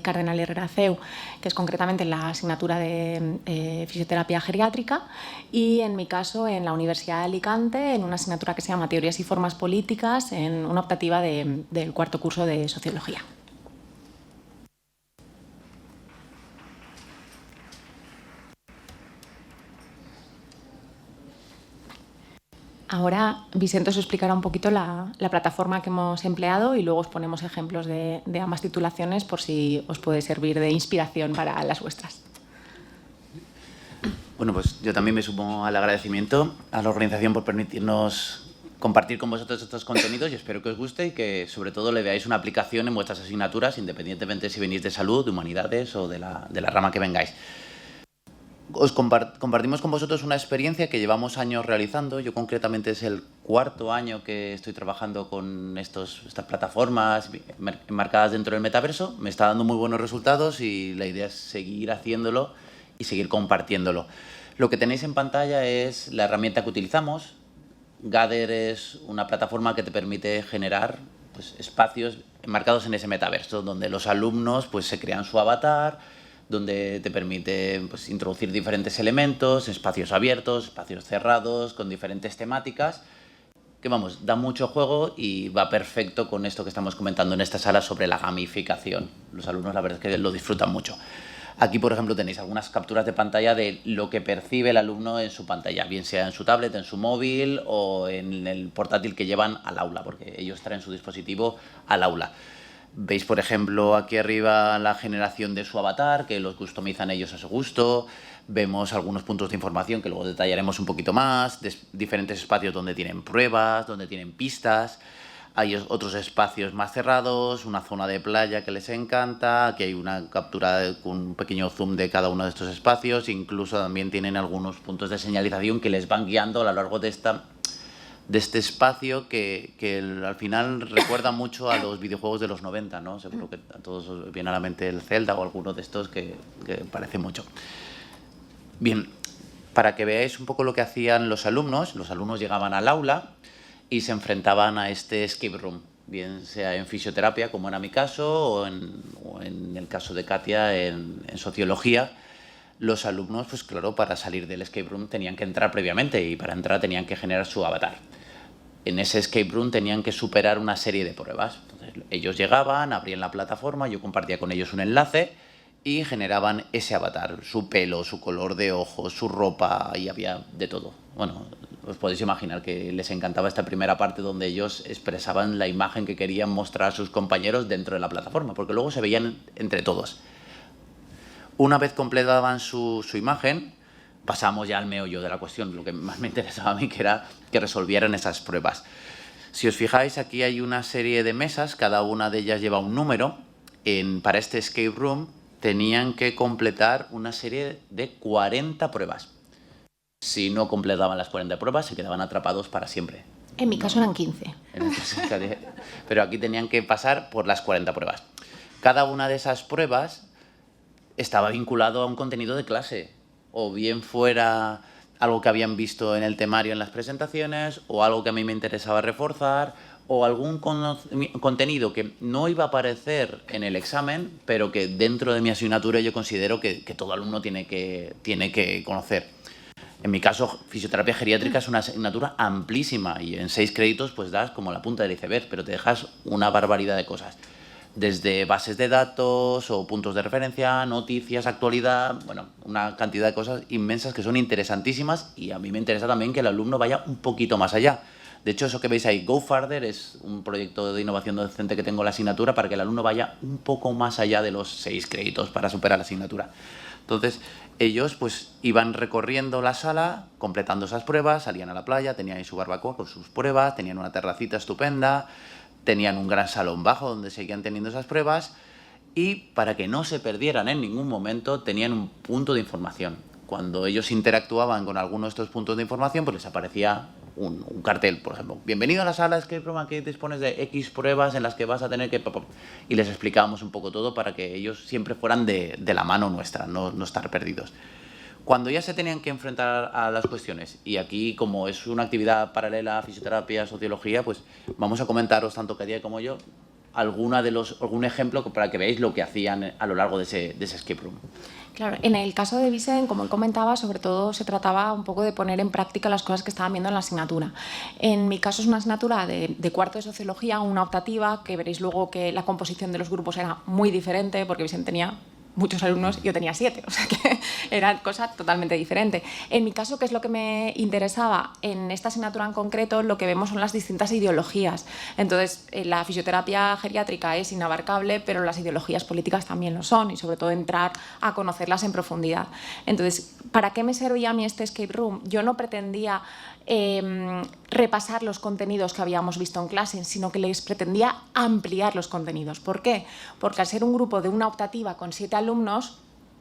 Cardenal Herrera CEU, que es concretamente la asignatura de fisioterapia geriátrica, y en mi caso en la Universidad de Alicante, en una asignatura que se llama Teorías y Formas Políticas, en una optativa del cuarto curso de Sociología. Ahora Vicente os explicará un poquito la plataforma que hemos empleado y luego os ponemos ejemplos de ambas titulaciones por si os puede servir de inspiración para las vuestras. Bueno, pues yo también me sumo al agradecimiento a la organización por permitirnos compartir con vosotros estos contenidos y espero que os guste y que sobre todo le veáis una aplicación en vuestras asignaturas, independientemente si venís de salud, de humanidades o de la rama que vengáis. compartimos con vosotros una experiencia que llevamos años realizando. Yo concretamente es el 4º año que estoy trabajando con estas plataformas enmarcadas dentro del metaverso. Me está dando muy buenos resultados y la idea es seguir haciéndolo y seguir compartiéndolo. Lo que tenéis en pantalla es la herramienta que utilizamos. Gather es una plataforma que te permite generar pues, espacios enmarcados en ese metaverso, donde los alumnos pues, se crean su avatar, donde te permite pues, introducir diferentes elementos, espacios abiertos, espacios cerrados, con diferentes temáticas, que vamos, da mucho juego y va perfecto con esto que estamos comentando en esta sala sobre la gamificación. Los alumnos la verdad es que lo disfrutan mucho. Aquí, por ejemplo, tenéis algunas capturas de pantalla de lo que percibe el alumno en su pantalla, bien sea en su tablet, en su móvil o en el portátil que llevan al aula, porque ellos traen su dispositivo al aula. Veis, por ejemplo, aquí arriba la generación de su avatar, que los customizan ellos a su gusto. Vemos algunos puntos de información que luego detallaremos un poquito más, diferentes espacios donde tienen pruebas, donde tienen pistas. Hay otros espacios más cerrados, una zona de playa que les encanta. Aquí hay una captura con un pequeño zoom de cada uno de estos espacios. Incluso también tienen algunos puntos de señalización que les van guiando a lo largo de este espacio que al final recuerda mucho a los videojuegos de los 90, ¿no? Seguro que a todos os viene a la mente el Zelda o alguno de estos que parece mucho. Bien, para que veáis un poco lo que hacían los alumnos llegaban al aula y se enfrentaban a este escape room, bien sea en fisioterapia, como era mi caso, o en el caso de Katia en sociología. Los alumnos, pues claro, para salir del escape room tenían que entrar previamente y para entrar tenían que generar su avatar. En ese escape room tenían que superar una serie de pruebas. Entonces, ellos llegaban, abrían la plataforma, yo compartía con ellos un enlace y generaban ese avatar, su pelo, su color de ojos, su ropa, y había de todo. Bueno, os podéis imaginar que les encantaba esta primera parte donde ellos expresaban la imagen que querían mostrar a sus compañeros dentro de la plataforma, porque luego se veían entre todos. Una vez completaban su imagen, pasamos ya al meollo de la cuestión, lo que más me interesaba a mí, que era que resolvieran esas pruebas. Si os fijáis, aquí hay una serie de mesas, cada una de ellas lleva un número. Para este escape room tenían que completar una serie de 40 pruebas. Si no completaban las 40 pruebas, se quedaban atrapados para siempre. En mi caso eran 15. Pero aquí tenían que pasar por las 40 pruebas. Cada una de esas pruebas estaba vinculado a un contenido de clase, o bien fuera algo que habían visto en el temario en las presentaciones, o algo que a mí me interesaba reforzar, o algún contenido que no iba a aparecer en el examen, pero que dentro de mi asignatura yo considero que todo alumno tiene que conocer. En mi caso, fisioterapia geriátrica es una asignatura amplísima y en 6 créditos pues das como la punta del iceberg, pero te dejas una barbaridad de cosas. Desde bases de datos o puntos de referencia, noticias, actualidad, bueno, una cantidad de cosas inmensas que son interesantísimas, y a mí me interesa también que el alumno vaya un poquito más allá. De hecho, eso que veis ahí, Go Farther, es un proyecto de innovación docente que tengo en la asignatura para que el alumno vaya un poco más allá de los 6 créditos para superar la asignatura. Entonces, ellos pues iban recorriendo la sala, completando esas pruebas, salían a la playa, tenían ahí su barbacoa con sus pruebas, tenían una terracita estupenda, tenían un gran salón bajo donde seguían teniendo esas pruebas, y para que no se perdieran en ningún momento tenían un punto de información. Cuando ellos interactuaban con alguno de estos puntos de información, pues les aparecía un cartel, por ejemplo, bienvenido a la sala Escape Room, aquí dispones de X pruebas en las que vas a tener que... Y les explicábamos un poco todo para que ellos siempre fueran de la mano nuestra, no estar perdidos. Cuando ya se tenían que enfrentar a las cuestiones, y aquí como es una actividad paralela a fisioterapia, sociología, pues vamos a comentaros, tanto Katia como yo, algún ejemplo para que veáis lo que hacían a lo largo de ese escape room. Claro, en el caso de Vicen, como él comentaba, sobre todo se trataba un poco de poner en práctica las cosas que estaban viendo en la asignatura. En mi caso es una asignatura de 4º de sociología, una optativa, que veréis luego que la composición de los grupos era muy diferente, porque Vicen tenía muchos alumnos, yo tenía 7, o sea que era cosa totalmente diferente. En mi caso, ¿qué es lo que me interesaba? En esta asignatura en concreto, lo que vemos son las distintas ideologías. Entonces, la fisioterapia geriátrica es inabarcable, pero las ideologías políticas también lo son, y sobre todo entrar a conocerlas en profundidad. Entonces, ¿para qué me servía a mí este escape room? Yo no pretendía repasar los contenidos que habíamos visto en clase, sino que les pretendía ampliar los contenidos. ¿Por qué? Porque al ser un grupo de una optativa con 7 alumnos,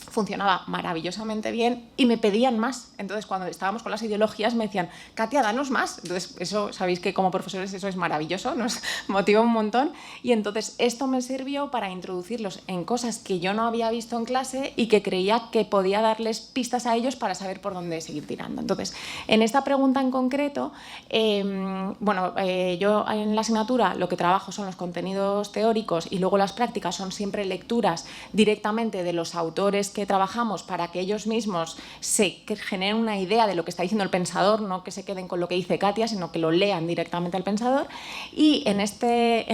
funcionaba maravillosamente bien y me pedían más. Entonces, cuando estábamos con las ideologías, me decían, Katia, danos más. Entonces, eso, sabéis que como profesores eso es maravilloso, nos motiva un montón. Y entonces, esto me sirvió para introducirlos en cosas que yo no había visto en clase y que creía que podía darles pistas a ellos para saber por dónde seguir tirando. Entonces, en esta pregunta en concreto, yo en la asignatura lo que trabajo son los contenidos teóricos y luego las prácticas son siempre lecturas directamente de los autores que trabajamos para que ellos mismos se generen una idea de lo que está diciendo el pensador, no que se queden con lo que dice Katia, sino que lo lean directamente al pensador. Y en este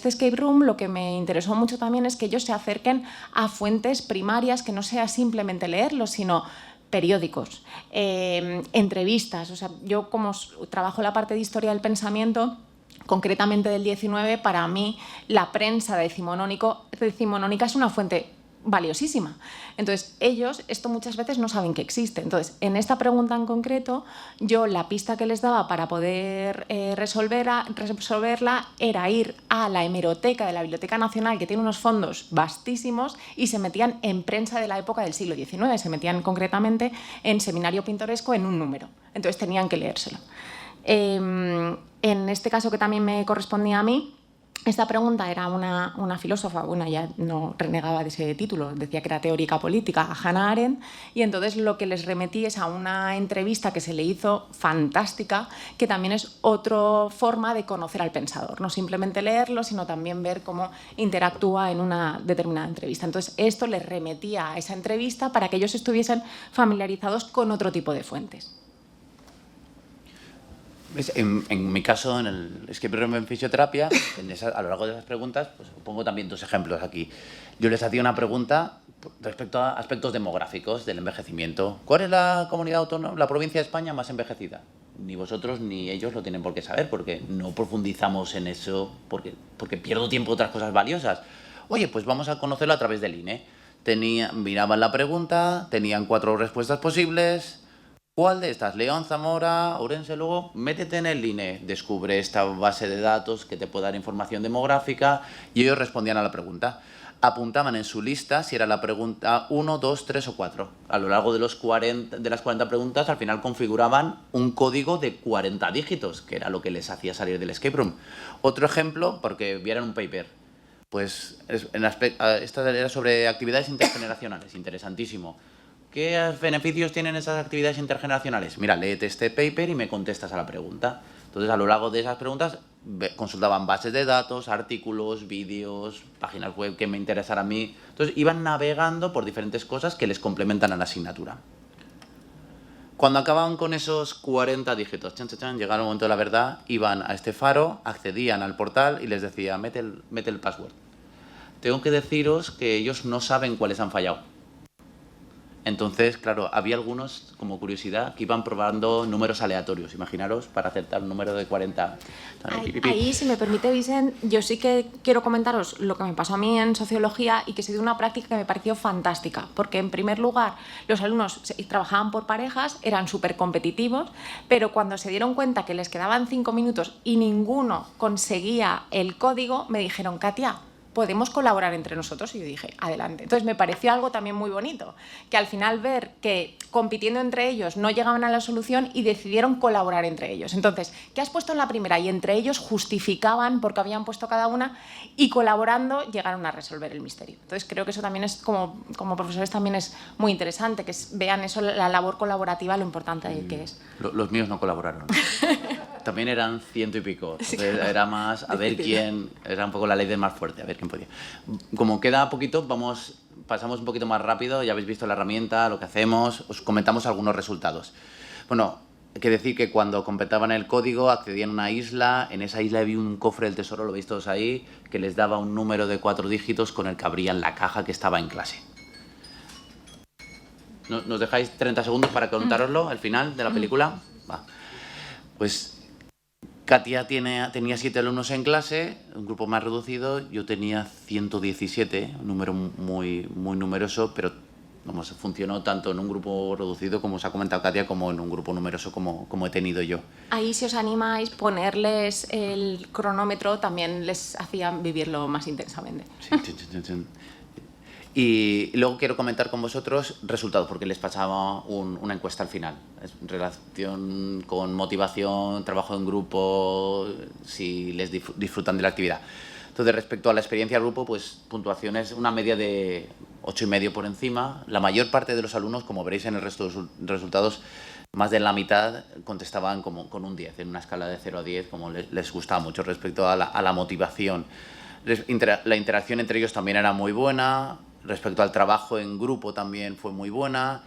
escape room lo que me interesó mucho también es que ellos se acerquen a fuentes primarias, que no sea simplemente leerlos, sino periódicos, entrevistas. O sea, yo como trabajo la parte de historia del pensamiento, concretamente del 19, para mí la prensa decimonónica es una fuente valiosísima. Entonces, ellos esto muchas veces no saben que existe. Entonces, en esta pregunta en concreto, yo la pista que les daba para poder resolverla era ir a la hemeroteca de la Biblioteca Nacional, que tiene unos fondos vastísimos, y se metían en prensa de la época del siglo XIX, se metían concretamente en Seminario Pintoresco en un número. Entonces, tenían que leérselo. En este caso, que también me correspondía a mí, esta pregunta era una filósofa, bueno, ya no renegaba de ese título, decía que era teórica política, a Hannah Arendt, y entonces lo que les remetí es a una entrevista que se le hizo fantástica, que también es otra forma de conocer al pensador, no simplemente leerlo, sino también ver cómo interactúa en una determinada entrevista. Entonces, esto les remetía a esa entrevista para que ellos estuviesen familiarizados con otro tipo de fuentes. En mi caso, en el escape room en fisioterapia, a lo largo de esas preguntas, pues pongo también 2 ejemplos aquí. Yo les hacía una pregunta respecto a aspectos demográficos del envejecimiento. ¿Cuál es la comunidad autónoma, la provincia de España más envejecida? Ni vosotros ni ellos lo tienen por qué saber, porque no profundizamos en eso, porque pierdo tiempo en otras cosas valiosas. Oye, pues vamos a conocerlo a través del INE. Miraban la pregunta, tenían 4 respuestas posibles. ¿Cuál de estas? León, Zamora, Ourense. Luego, métete en el INE, descubre esta base de datos que te puede dar información demográfica, y ellos respondían a la pregunta. Apuntaban en su lista si era la pregunta 1, 2, 3 o 4. A lo largo de las 40 preguntas, al final configuraban un código de 40 dígitos, que era lo que les hacía salir del escape room. Otro ejemplo, porque vieran un paper. Pues esta era sobre actividades intergeneracionales, interesantísimo. ¿Qué beneficios tienen esas actividades intergeneracionales? Mira, léete este paper y me contestas a la pregunta. Entonces, a lo largo de esas preguntas, consultaban bases de datos, artículos, vídeos, páginas web que me interesaran a mí. Entonces, iban navegando por diferentes cosas que les complementan a la asignatura. Cuando acababan con esos 40 dígitos, llegaron al momento de la verdad, iban a este faro, accedían al portal y les decía, mete el password. Tengo que deciros que ellos no saben cuáles han fallado. Entonces, claro, había algunos, como curiosidad, que iban probando números aleatorios, imaginaros, para acertar un número de 40. Ahí, si me permite, Vicent, yo sí que quiero comentaros lo que me pasó a mí en sociología y que se dio una práctica que me pareció fantástica, porque en primer lugar los alumnos trabajaban por parejas, eran súper competitivos, pero cuando se dieron cuenta que les quedaban 5 minutos y ninguno conseguía el código, me dijeron, Katia, podemos colaborar entre nosotros, y yo dije, adelante. Entonces me pareció algo también muy bonito, que al final ver que compitiendo entre ellos no llegaban a la solución y decidieron colaborar entre ellos. Entonces, ¿qué has puesto en la primera? Y entre ellos justificaban por qué habían puesto cada una y colaborando llegaron a resolver el misterio. Entonces creo que eso también es, como profesores también es muy interesante, que vean eso, la labor colaborativa, lo importante que es. Los míos no colaboraron. También eran 100 y pico. Era más a ver quién, era un poco la ley del más fuerte, a ver quién podía. Como queda poquito, pasamos un poquito más rápido, ya habéis visto la herramienta, lo que hacemos, os comentamos algunos resultados. Bueno, hay que decir que cuando completaban el código accedían a una isla, en esa isla había un cofre del tesoro, lo veis todos ahí, que les daba un número de 4 dígitos con el que abrían la caja que estaba en clase. ¿Nos dejáis 30 segundos para contároslo al final de la película? Va. Pues Katia tenía 7 alumnos en clase, un grupo más reducido, yo tenía 117, un número muy numeroso, pero vamos, funcionó tanto en un grupo reducido, como os ha comentado Katia, como en un grupo numeroso como he tenido yo. Ahí, si os animáis, ponerles el cronómetro también les hacía vivirlo más intensamente. Sí. Y luego quiero comentar con vosotros resultados, porque les pasaba una encuesta al final. En relación con motivación, trabajo en grupo, si les disfrutan de la actividad. Entonces, respecto a la experiencia grupo, pues puntuaciones, una media de 8,5 por encima. La mayor parte de los alumnos, como veréis en el resto de resultados, más de la mitad contestaban con un 10, en una escala de 0 a 10, como les gustaba mucho. Respecto a la motivación, la interacción entre ellos también era muy buena. Respecto al trabajo en grupo también fue muy buena.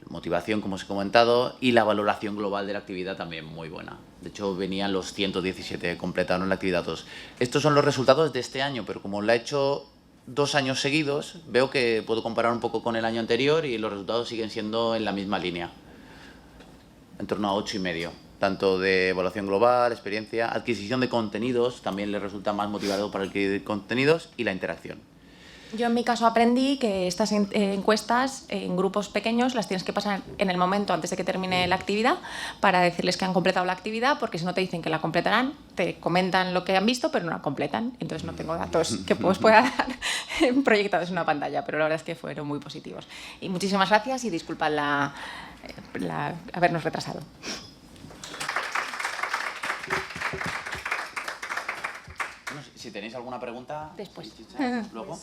Motivación, como os he comentado, y la valoración global de la actividad también muy buena. De hecho, venían los 117, completaron la actividad 2. Estos son los resultados de este año, pero como la he hecho 2 años seguidos, veo que puedo comparar un poco con el año anterior y los resultados siguen siendo en la misma línea, en torno a 8,5. Tanto de evaluación global, experiencia, adquisición de contenidos, también les resulta más motivador para adquirir contenidos, y la interacción. Yo en mi caso aprendí que estas encuestas en grupos pequeños las tienes que pasar en el momento antes de que termine la actividad para decirles que han completado la actividad, porque si no te dicen que la completarán, te comentan lo que han visto pero no la completan, entonces no tengo datos que os pueda dar proyectados en una pantalla, pero la verdad es que fueron muy positivos. Y muchísimas gracias y disculpad habernos retrasado. Si tenéis alguna pregunta, después. Luego.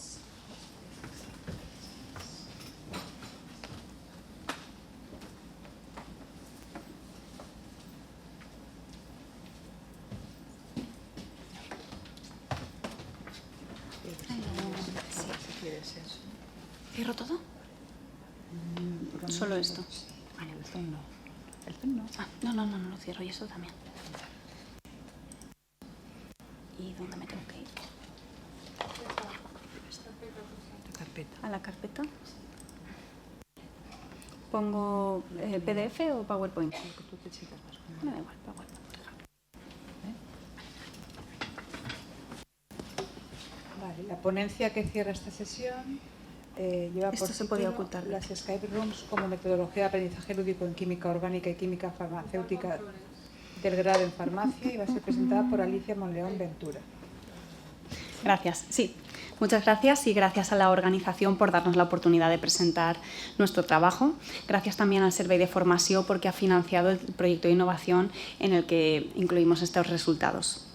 ¿Cierro todo? Solo esto. Vale, el Zoom no. El Zoom no. Ah, no, lo cierro y eso también. ¿Y dónde me tengo que ir? A la carpeta. ¿Pongo PDF o PowerPoint? Me da igual, PowerPoint. Vale, la ponencia que cierra esta sesión lleva por Esto se podía título ocultar. Las Escape Rooms como metodología de aprendizaje lúdico en química orgánica y química farmacéutica del grado en farmacia, y va a ser presentada por Alicia Monleón Ventura. Gracias, sí. Muchas gracias, y gracias a la organización por darnos la oportunidad de presentar nuestro trabajo. Gracias también al Servei de Formació porque ha financiado el proyecto de innovación en el que incluimos estos resultados.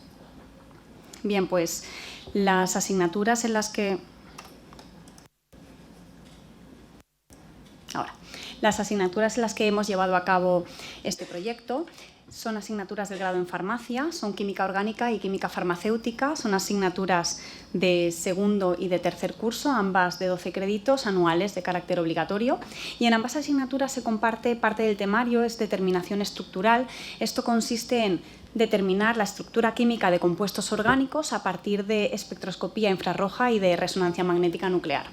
Bien, pues las asignaturas en las que... Las asignaturas en las que hemos llevado a cabo este proyecto son asignaturas del grado en farmacia, son química orgánica y química farmacéutica, son asignaturas de segundo y de tercer curso, ambas de 12 créditos anuales de carácter obligatorio, y en ambas asignaturas se comparte parte del temario, es determinación estructural. Esto consiste en determinar la estructura química de compuestos orgánicos a partir de espectroscopía infrarroja y de resonancia magnética nuclear.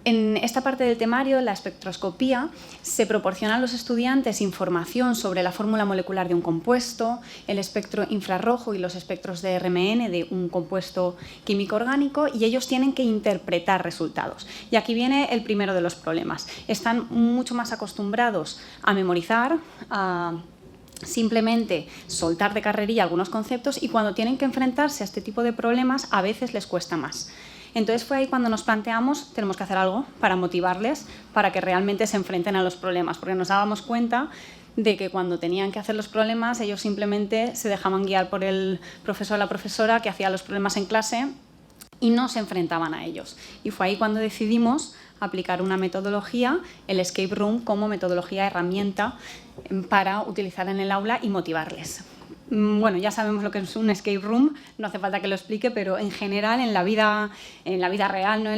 En esta parte del temario, la espectroscopía, se proporciona a los estudiantes información sobre la fórmula molecular de un compuesto, el espectro infrarrojo y los espectros de RMN de un compuesto químico orgánico, y ellos tienen que interpretar resultados. Y aquí viene el primero de los problemas. Están mucho más acostumbrados a memorizar, a simplemente soltar de carrerilla algunos conceptos, y cuando tienen que enfrentarse a este tipo de problemas a veces les cuesta más. Entonces fue ahí cuando nos planteamos, tenemos que hacer algo para motivarles, para que realmente se enfrenten a los problemas, porque nos dábamos cuenta de que cuando tenían que hacer los problemas ellos simplemente se dejaban guiar por el profesor o la profesora que hacía los problemas en clase y no se enfrentaban a ellos. Y fue ahí cuando decidimos aplicar una metodología, el escape room, como metodología herramienta para utilizar en el aula y motivarles. Bueno, ya sabemos lo que es un escape room, no hace falta que lo explique, pero en general en la vida real, ¿no?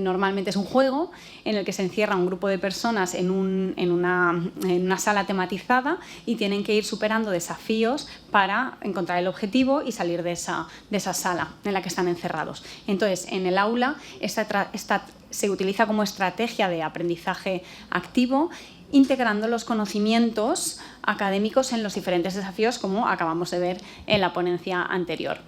Normalmente es un juego en el que se encierra un grupo de personas en una sala tematizada y tienen que ir superando desafíos para encontrar el objetivo y salir de esa sala en la que están encerrados. Entonces, en el aula se utiliza como estrategia de aprendizaje activo, integrando los conocimientos académicos en los diferentes desafíos, como acabamos de ver en la ponencia anterior.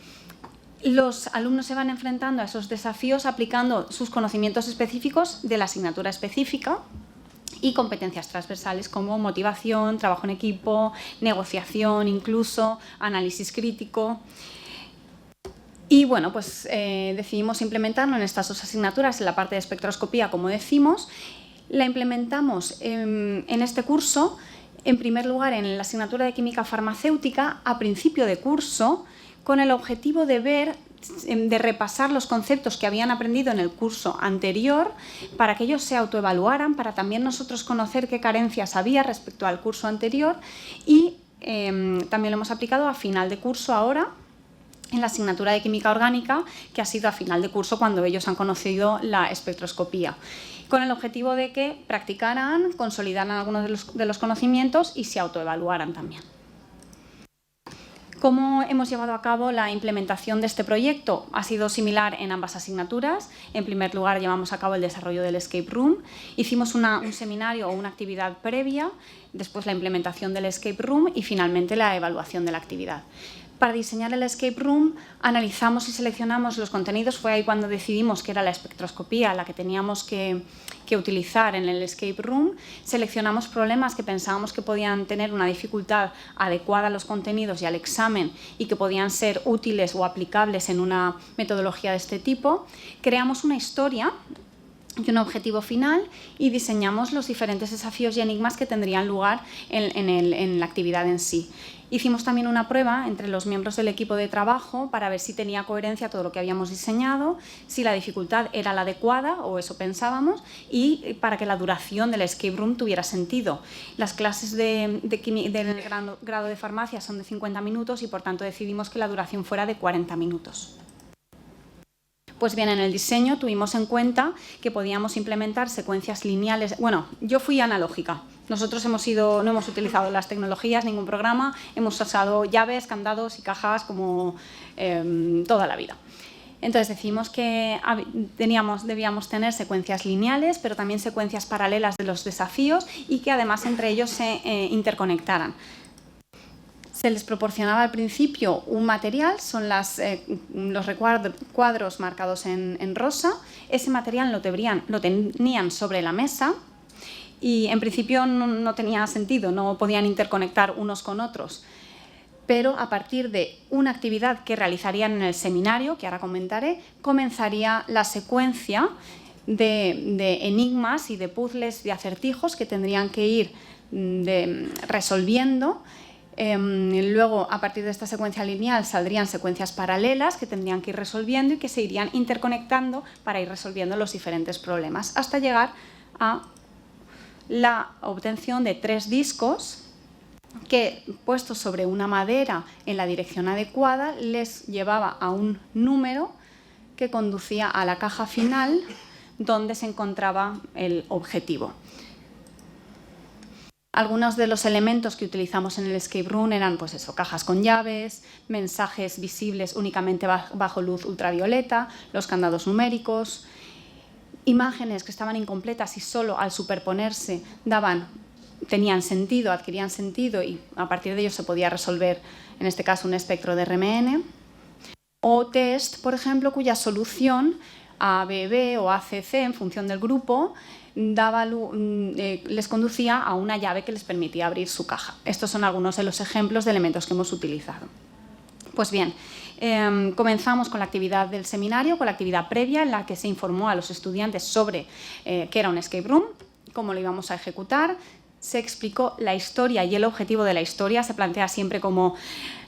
Los alumnos se van enfrentando a esos desafíos aplicando sus conocimientos específicos de la asignatura específica y competencias transversales como motivación, trabajo en equipo, negociación, incluso análisis crítico. Y bueno, pues decidimos implementarlo en estas 2 asignaturas, en la parte de espectroscopía, como decimos. La implementamos en este curso, en primer lugar en la asignatura de química farmacéutica, a principio de curso, con el objetivo de repasar los conceptos que habían aprendido en el curso anterior, para que ellos se autoevaluaran, para también nosotros conocer qué carencias había respecto al curso anterior, y también lo hemos aplicado a final de curso ahora, en la asignatura de química orgánica, que ha sido a final de curso cuando ellos han conocido la espectroscopía, con el objetivo de que practicaran, consolidaran algunos de los conocimientos y se autoevaluaran también. ¿Cómo hemos llevado a cabo la implementación de este proyecto? Ha sido similar en ambas asignaturas. En primer lugar, llevamos a cabo el desarrollo del escape room. Hicimos un seminario o una actividad previa, después la implementación del escape room y finalmente la evaluación de la actividad. Para diseñar el escape room analizamos y seleccionamos los contenidos. Fue ahí cuando decidimos que era la espectroscopía la que teníamos que utilizar en el escape room. Seleccionamos problemas que pensábamos que podían tener una dificultad adecuada a los contenidos y al examen y que podían ser útiles o aplicables en una metodología de este tipo. Creamos una historia y un objetivo final y diseñamos los diferentes desafíos y enigmas que tendrían lugar en la actividad en sí. Hicimos también una prueba entre los miembros del equipo de trabajo para ver si tenía coherencia todo lo que habíamos diseñado, si la dificultad era la adecuada, o eso pensábamos, y para que la duración del escape room tuviera sentido. Las clases del grado de farmacia son de 50 minutos y por tanto decidimos que la duración fuera de 40 minutos. Pues bien, en el diseño tuvimos en cuenta que podíamos implementar secuencias lineales. Bueno, yo fui analógica. Nosotros no hemos utilizado las tecnologías, ningún programa, hemos usado llaves, candados y cajas como toda la vida. Entonces decidimos que debíamos tener secuencias lineales, pero también secuencias paralelas de los desafíos y que además entre ellos se interconectaran. Se les proporcionaba al principio un material, son los recuadros marcados en rosa. Ese material lo tenían sobre la mesa y en principio no tenía sentido, no podían interconectar unos con otros. Pero a partir de una actividad que realizarían en el seminario, que ahora comentaré, comenzaría la secuencia de enigmas y de puzzles, de acertijos que tendrían que ir resolviendo. Luego, a partir de esta secuencia lineal, saldrían secuencias paralelas que tendrían que ir resolviendo y que se irían interconectando para ir resolviendo los diferentes problemas, hasta llegar a la obtención de 3 discos que, puestos sobre una madera en la dirección adecuada, les llevaba a un número que conducía a la caja final donde se encontraba el objetivo. Algunos de los elementos que utilizamos en el escape room eran pues eso, cajas con llaves, mensajes visibles únicamente bajo luz ultravioleta, los candados numéricos, imágenes que estaban incompletas y solo al superponerse tenían sentido, adquirían sentido y a partir de ellos se podía resolver, en este caso, un espectro de RMN, o test, por ejemplo, cuya solución ABB o ACC, en función del grupo, les conducía a una llave que les permitía abrir su caja. Estos son algunos de los ejemplos de elementos que hemos utilizado. Pues bien, comenzamos con la actividad del seminario, con la actividad previa en la que se informó a los estudiantes sobre qué era un escape room, cómo lo íbamos a ejecutar. Se explicó la historia y el objetivo de la historia. Se plantea siempre como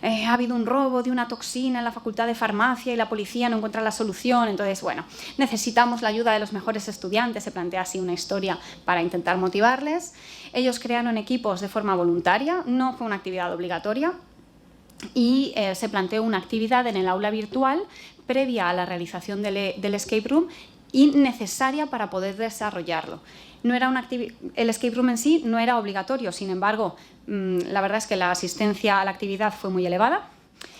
ha habido un robo de una toxina en la Facultad de Farmacia y la policía no encuentra la solución, entonces, bueno, necesitamos la ayuda de los mejores estudiantes. Se plantea así una historia para intentar motivarles. Ellos crearon equipos de forma voluntaria, no fue una actividad obligatoria, y se planteó una actividad en el aula virtual previa a la realización del escape room y necesaria para poder desarrollarlo. El escape room en sí no era obligatorio, sin embargo, la verdad es que la asistencia a la actividad fue muy elevada.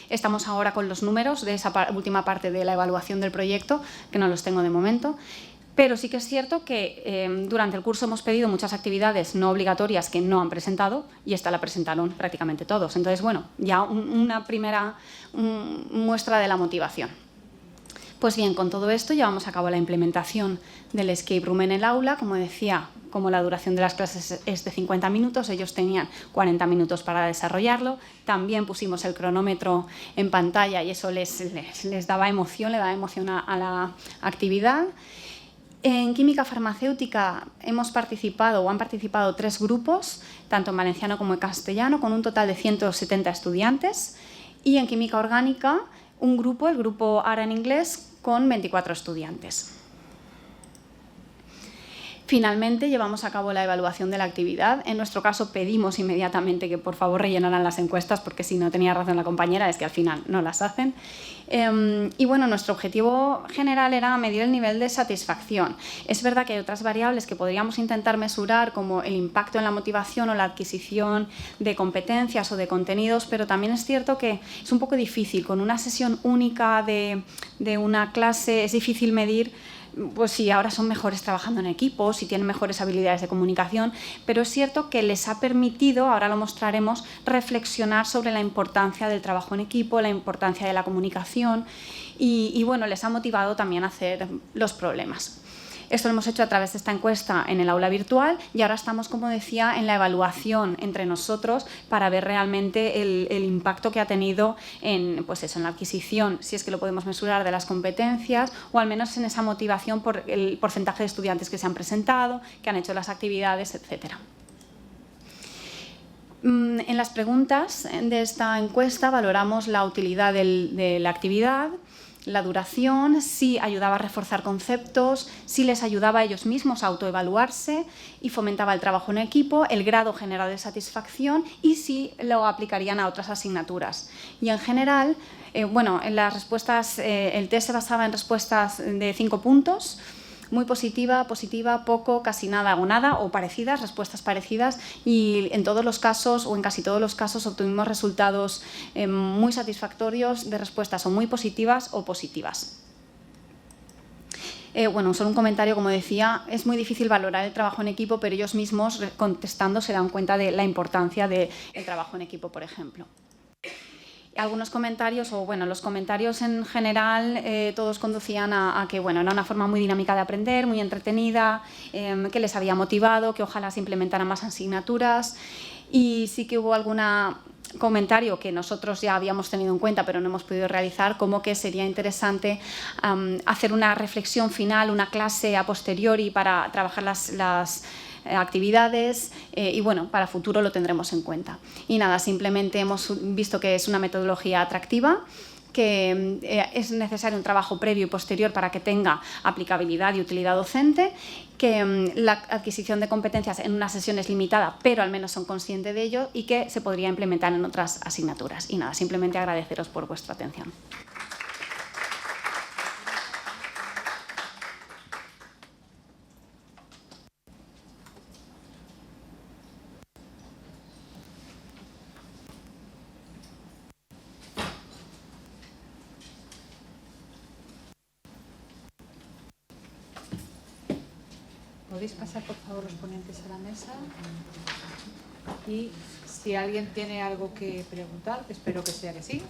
Estamos ahora con los números de esa última parte de la evaluación del proyecto, que no los tengo de momento, pero sí que es cierto que durante el curso hemos pedido muchas actividades no obligatorias que no han presentado y esta la presentaron prácticamente todos. Entonces, bueno, ya una primera muestra de la motivación. Pues bien, con todo esto llevamos a cabo la implementación del escape room en el aula, como decía, como la duración de las clases es de 50 minutos, ellos tenían 40 minutos para desarrollarlo. También pusimos el cronómetro en pantalla y eso les daba emoción, le daba emoción a la actividad. En química farmacéutica hemos participado o han participado 3 grupos, tanto en valenciano como en castellano, con un total de 170 estudiantes. Y en química orgánica, un grupo, el grupo ARA en inglés, con 24 estudiantes. Finalmente, llevamos a cabo la evaluación de la actividad. En nuestro caso, pedimos inmediatamente que por favor rellenaran las encuestas, porque si no tenía razón la compañera, es que al final no las hacen. Y bueno, nuestro objetivo general era medir el nivel de satisfacción. Es verdad que hay otras variables que podríamos intentar mesurar, como el impacto en la motivación o la adquisición de competencias o de contenidos, pero también es cierto que es un poco difícil. Con una sesión única de una clase es difícil medir pues si ahora son mejores trabajando en equipo, si tienen mejores habilidades de comunicación, pero es cierto que les ha permitido, ahora lo mostraremos, reflexionar sobre la importancia del trabajo en equipo, la importancia de la comunicación y bueno, les ha motivado también a hacer los problemas. Esto lo hemos hecho a través de esta encuesta en el aula virtual y ahora estamos, como decía, en la evaluación entre nosotros para ver realmente el impacto que ha tenido pues eso, en la adquisición, si es que lo podemos mesurar, de las competencias o al menos en esa motivación por el porcentaje de estudiantes que se han presentado, que han hecho las actividades, etc. En las preguntas de esta encuesta valoramos la utilidad de la actividad, la duración, si ayudaba a reforzar conceptos, si les ayudaba a ellos mismos a autoevaluarse y fomentaba el trabajo en equipo, el grado general de satisfacción y si lo aplicarían a otras asignaturas. Y en general, bueno, en las respuestas, el test se basaba en respuestas de 5 puntos, muy positiva, positiva, poco, casi nada o nada, o parecidas, respuestas parecidas, y en todos los casos o en casi todos los casos obtuvimos resultados muy satisfactorios de respuestas o muy positivas o positivas. Bueno, solo un comentario, como decía, es muy difícil valorar el trabajo en equipo, pero ellos mismos contestando se dan cuenta de la importancia del trabajo en equipo, por ejemplo. Algunos comentarios, o bueno, los comentarios en general todos conducían a que bueno, era una forma muy dinámica de aprender, muy entretenida, que les había motivado, que ojalá se implementaran más asignaturas y sí que hubo algún comentario que nosotros ya habíamos tenido en cuenta pero no hemos podido realizar, como que sería interesante hacer una reflexión final, una clase a posteriori para trabajar las actividades y bueno, para futuro lo tendremos en cuenta. Y nada, simplemente hemos visto que es una metodología atractiva, que es necesario un trabajo previo y posterior para que tenga aplicabilidad y utilidad docente, que la adquisición de competencias en una sesión es limitada, pero al menos son conscientes de ello y que se podría implementar en otras asignaturas. Y nada, simplemente agradeceros por vuestra atención. ¿Podéis pasar, por favor, los ponentes a la mesa? Y si alguien tiene algo que preguntar, espero que sea que sí.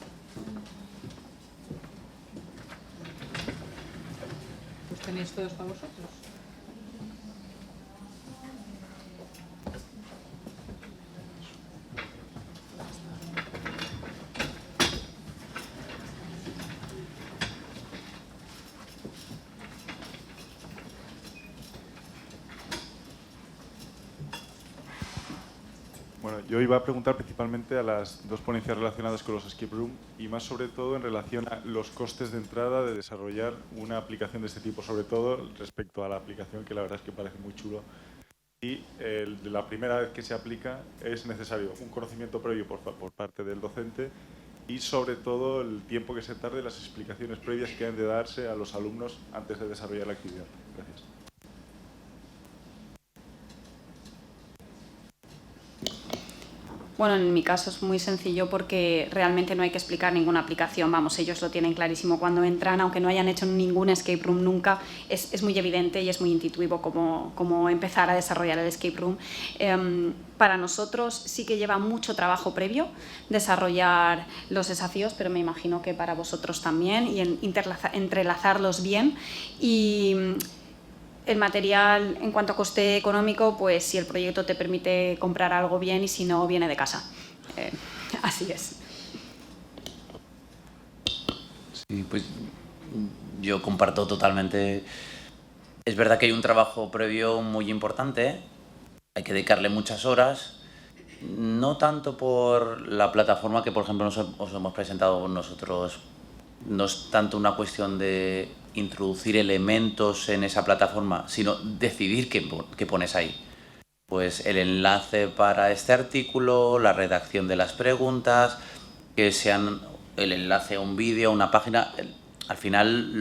Pues tenéis todos para vosotros. Bueno, yo iba a preguntar principalmente a las dos ponencias relacionadas con los escape room y más sobre todo en relación a los costes de entrada de desarrollar una aplicación de este tipo, sobre todo respecto a la aplicación, que la verdad es que parece muy chulo. Y la primera vez que se aplica es necesario un conocimiento previo por parte del docente y sobre todo el tiempo que se tarde, las explicaciones previas que han de darse a los alumnos antes de desarrollar la actividad. Gracias. Bueno, en mi caso es muy sencillo porque realmente no hay que explicar ninguna aplicación. Vamos, ellos lo tienen clarísimo cuando entran, aunque no hayan hecho ningún escape room nunca. Es muy evidente y es muy intuitivo cómo empezar a desarrollar el escape room. Para nosotros sí que lleva mucho trabajo previo desarrollar los desafíos, pero me imagino que para vosotros también, y entrelazarlos bien. Y el material en cuanto a coste económico, pues si el proyecto te permite comprar algo bien y si no, viene de casa. Así es. Sí, pues yo comparto totalmente. Es verdad que hay un trabajo previo muy importante, hay que dedicarle muchas horas, no tanto por la plataforma que, por ejemplo, os hemos presentado nosotros. No es tanto una cuestión de introducir elementos en esa plataforma, sino decidir qué pones ahí. Pues el enlace para este artículo, la redacción de las preguntas, que sean el enlace a un vídeo, a una página. Al final,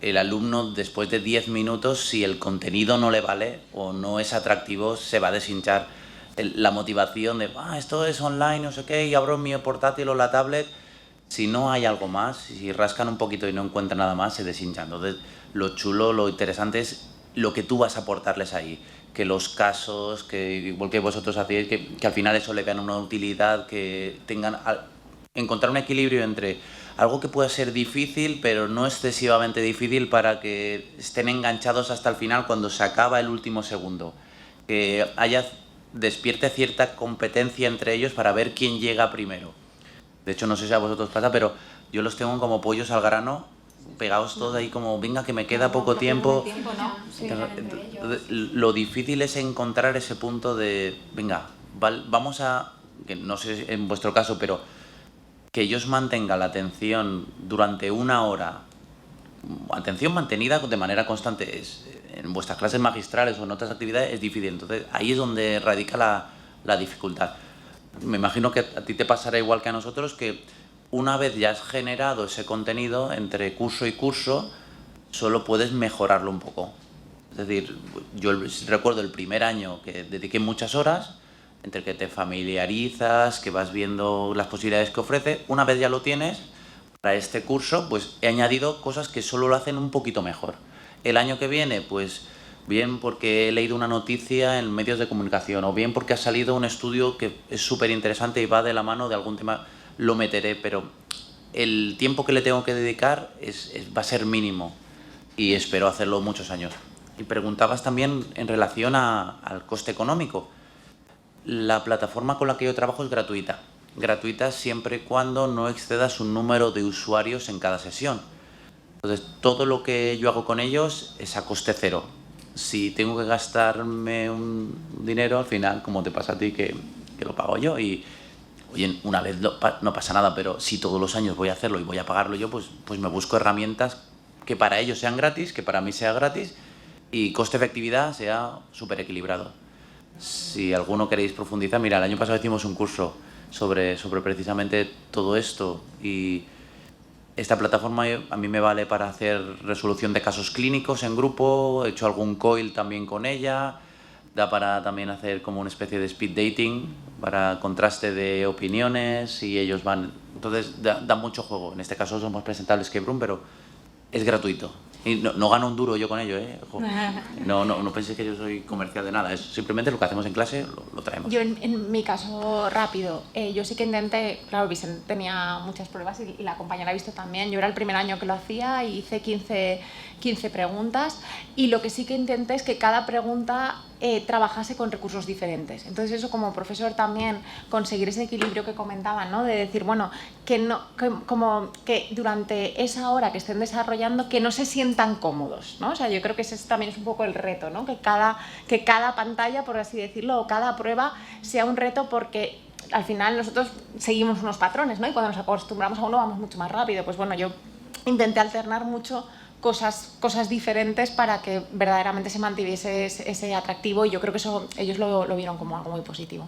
el alumno, después de 10 minutos, si el contenido no le vale o no es atractivo, se va a deshinchar. La motivación de, esto es online, no sé qué, y abro mi portátil o la tablet. Si no hay algo más, si rascan un poquito y no encuentran nada más, se deshinchan. Entonces, lo chulo, lo interesante es lo que tú vas a aportarles ahí. Que los casos, que igual que vosotros hacéis, que al final eso le vean una utilidad, que tengan... Encontrar un equilibrio entre algo que pueda ser difícil, pero no excesivamente difícil para que estén enganchados hasta el final cuando se acaba el último segundo. Que despierte cierta competencia entre ellos para ver quién llega primero. De hecho, no sé si a vosotros pasa, pero yo los tengo como pollos al grano, pegados todos ahí como, venga, que me queda poco tiempo. Lo difícil es encontrar ese punto de, venga, vamos a, que no sé en vuestro caso, pero que ellos mantengan la atención durante 1 hora, atención mantenida de manera constante, en vuestras clases magistrales o en otras actividades es difícil. Entonces, ahí es donde radica la dificultad. Me imagino que a ti te pasará igual que a nosotros, que una vez ya has generado ese contenido, entre curso y curso, solo puedes mejorarlo un poco. Es decir, yo recuerdo el primer año que dediqué muchas horas, entre que te familiarizas, que vas viendo las posibilidades que ofrece. Una vez ya lo tienes, para este curso, pues he añadido cosas que solo lo hacen un poquito mejor. El año que viene, pues bien porque he leído una noticia en medios de comunicación, o bien porque ha salido un estudio que es súper interesante y va de la mano de algún tema, lo meteré, pero el tiempo que le tengo que dedicar va a ser mínimo y espero hacerlo muchos años. Y preguntabas también en relación al coste económico. La plataforma con la que yo trabajo es gratuita. Gratuita siempre y cuando no excedas un número de usuarios en cada sesión. Entonces, todo lo que yo hago con ellos es a coste cero. Si tengo que gastarme un dinero, al final, como te pasa a ti, que lo pago yo, y oye, una vez no pasa nada, pero si todos los años voy a hacerlo y voy a pagarlo yo, pues me busco herramientas que para ellos sean gratis, que para mí sea gratis, y coste-efectividad sea súper equilibrado. Si alguno queréis profundizar, mira, el año pasado hicimos un curso sobre precisamente todo esto, y esta plataforma a mí me vale para hacer resolución de casos clínicos en grupo, he hecho algún COIL también con ella, da para también hacer como una especie de speed dating, para contraste de opiniones, y ellos van... Entonces da mucho juego. En este caso os hemos presentado el Escape Room, pero es gratuito. Y no gano un duro yo con ello, ¿eh? No penséis que yo soy comercial de nada, es simplemente lo que hacemos en clase lo traemos. Yo en mi caso rápido, yo sí que intenté, claro, Vicente tenía muchas pruebas y la compañera ha visto también, yo era el primer año que lo hacía y hice 15 preguntas, y lo que sí que intenté es que cada pregunta trabajase con recursos diferentes. Entonces eso, como profesor también, conseguir ese equilibrio que comentaban, ¿no? De decir, bueno, que durante esa hora que estén desarrollando, que no se sientan cómodos, ¿no? O sea, yo creo que ese también es un poco el reto, ¿no? Que cada pantalla, por así decirlo, o cada prueba sea un reto, porque al final nosotros seguimos unos patrones, ¿no? Y cuando nos acostumbramos a uno vamos mucho más rápido. Pues bueno, yo intenté alternar mucho cosas diferentes para que verdaderamente se mantuviese ese atractivo, y yo creo que eso ellos lo vieron como algo muy positivo.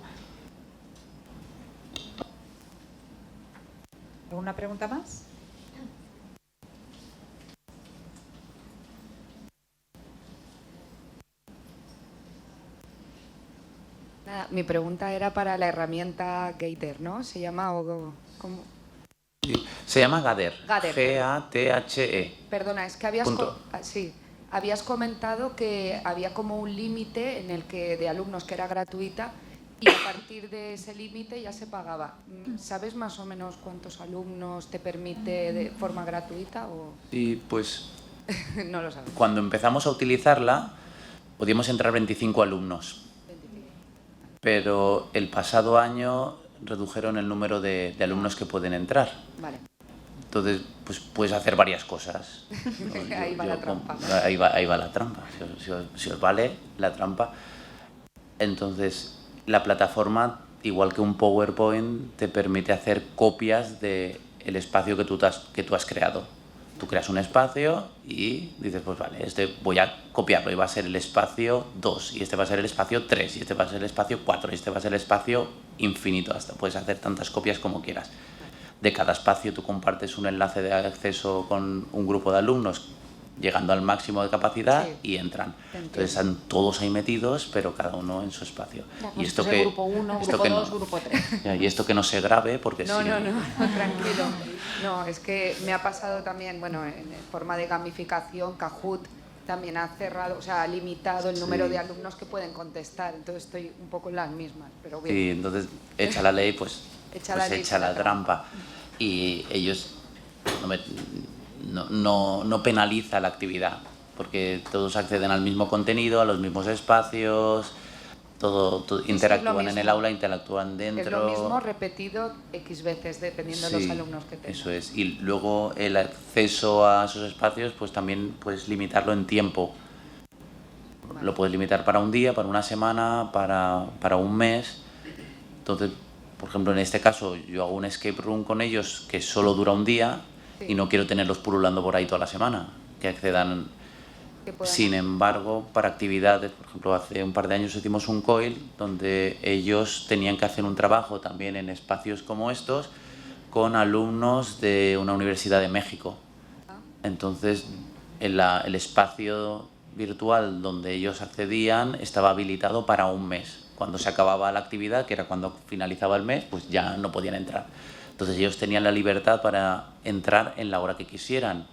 ¿Alguna pregunta más? Mi pregunta era para la herramienta Gater, ¿no? ¿Se llama o cómo? Sí, se llama Gather. G-A-T-H-E. Perdona, es que habías comentado que había como un límite en el que de alumnos que era gratuita, y a partir de ese límite ya se pagaba. ¿Sabes más o menos cuántos alumnos te permite de forma gratuita? O... Sí, pues... no lo sabes. Cuando empezamos a utilizarla, podíamos entrar 25 alumnos, pero el pasado año redujeron el número de alumnos que pueden entrar. Vale. Entonces, pues puedes hacer varias cosas. Ahí va la trampa. Ahí va la trampa, si os vale la trampa. Entonces, la plataforma, igual que un PowerPoint, te permite hacer copias del espacio que tú has creado. Tú creas un espacio y dices, pues vale, este voy a copiarlo y va a ser el espacio 2, y este va a ser el espacio 3, y este va a ser el espacio 4, y este va a ser el espacio infinito. Hasta puedes hacer tantas copias como quieras. De cada espacio tú compartes un enlace de acceso con un grupo de alumnos llegando al máximo de capacidad y entran. Entonces están todos ahí metidos, pero cada uno en su espacio. Y esto que grupo 1, grupo 2, grupo 3. Y esto que no se grabe, porque no, tranquilo. No, es que me ha pasado también, bueno, en forma de gamificación, Kahoot también ha cerrado, o sea, ha limitado el número de alumnos que pueden contestar. Entonces estoy un poco en las mismas, pero bien. Sí, entonces echa la ley, pues echa la trampa. Y ellos no penaliza la actividad, porque todos acceden al mismo contenido, a los mismos espacios, todo interactúan en el aula, interactúan dentro. Es lo mismo repetido X veces, dependiendo de los alumnos que tengan. Eso es. Y luego el acceso a esos espacios, pues también puedes limitarlo en tiempo. Vale. Lo puedes limitar para un día, para una semana, para un mes. Entonces, por ejemplo, en este caso, yo hago un escape room con ellos que solo dura un día y no quiero tenerlos pululando por ahí toda la semana, que accedan. Sin embargo, para actividades, por ejemplo, hace un par de años hicimos un COIL donde ellos tenían que hacer un trabajo también en espacios como estos con alumnos de una universidad de México. Entonces, el espacio virtual donde ellos accedían estaba habilitado para un mes. Cuando se acababa la actividad, que era cuando finalizaba el mes, pues ya no podían entrar. Entonces ellos tenían la libertad para entrar en la hora que quisieran.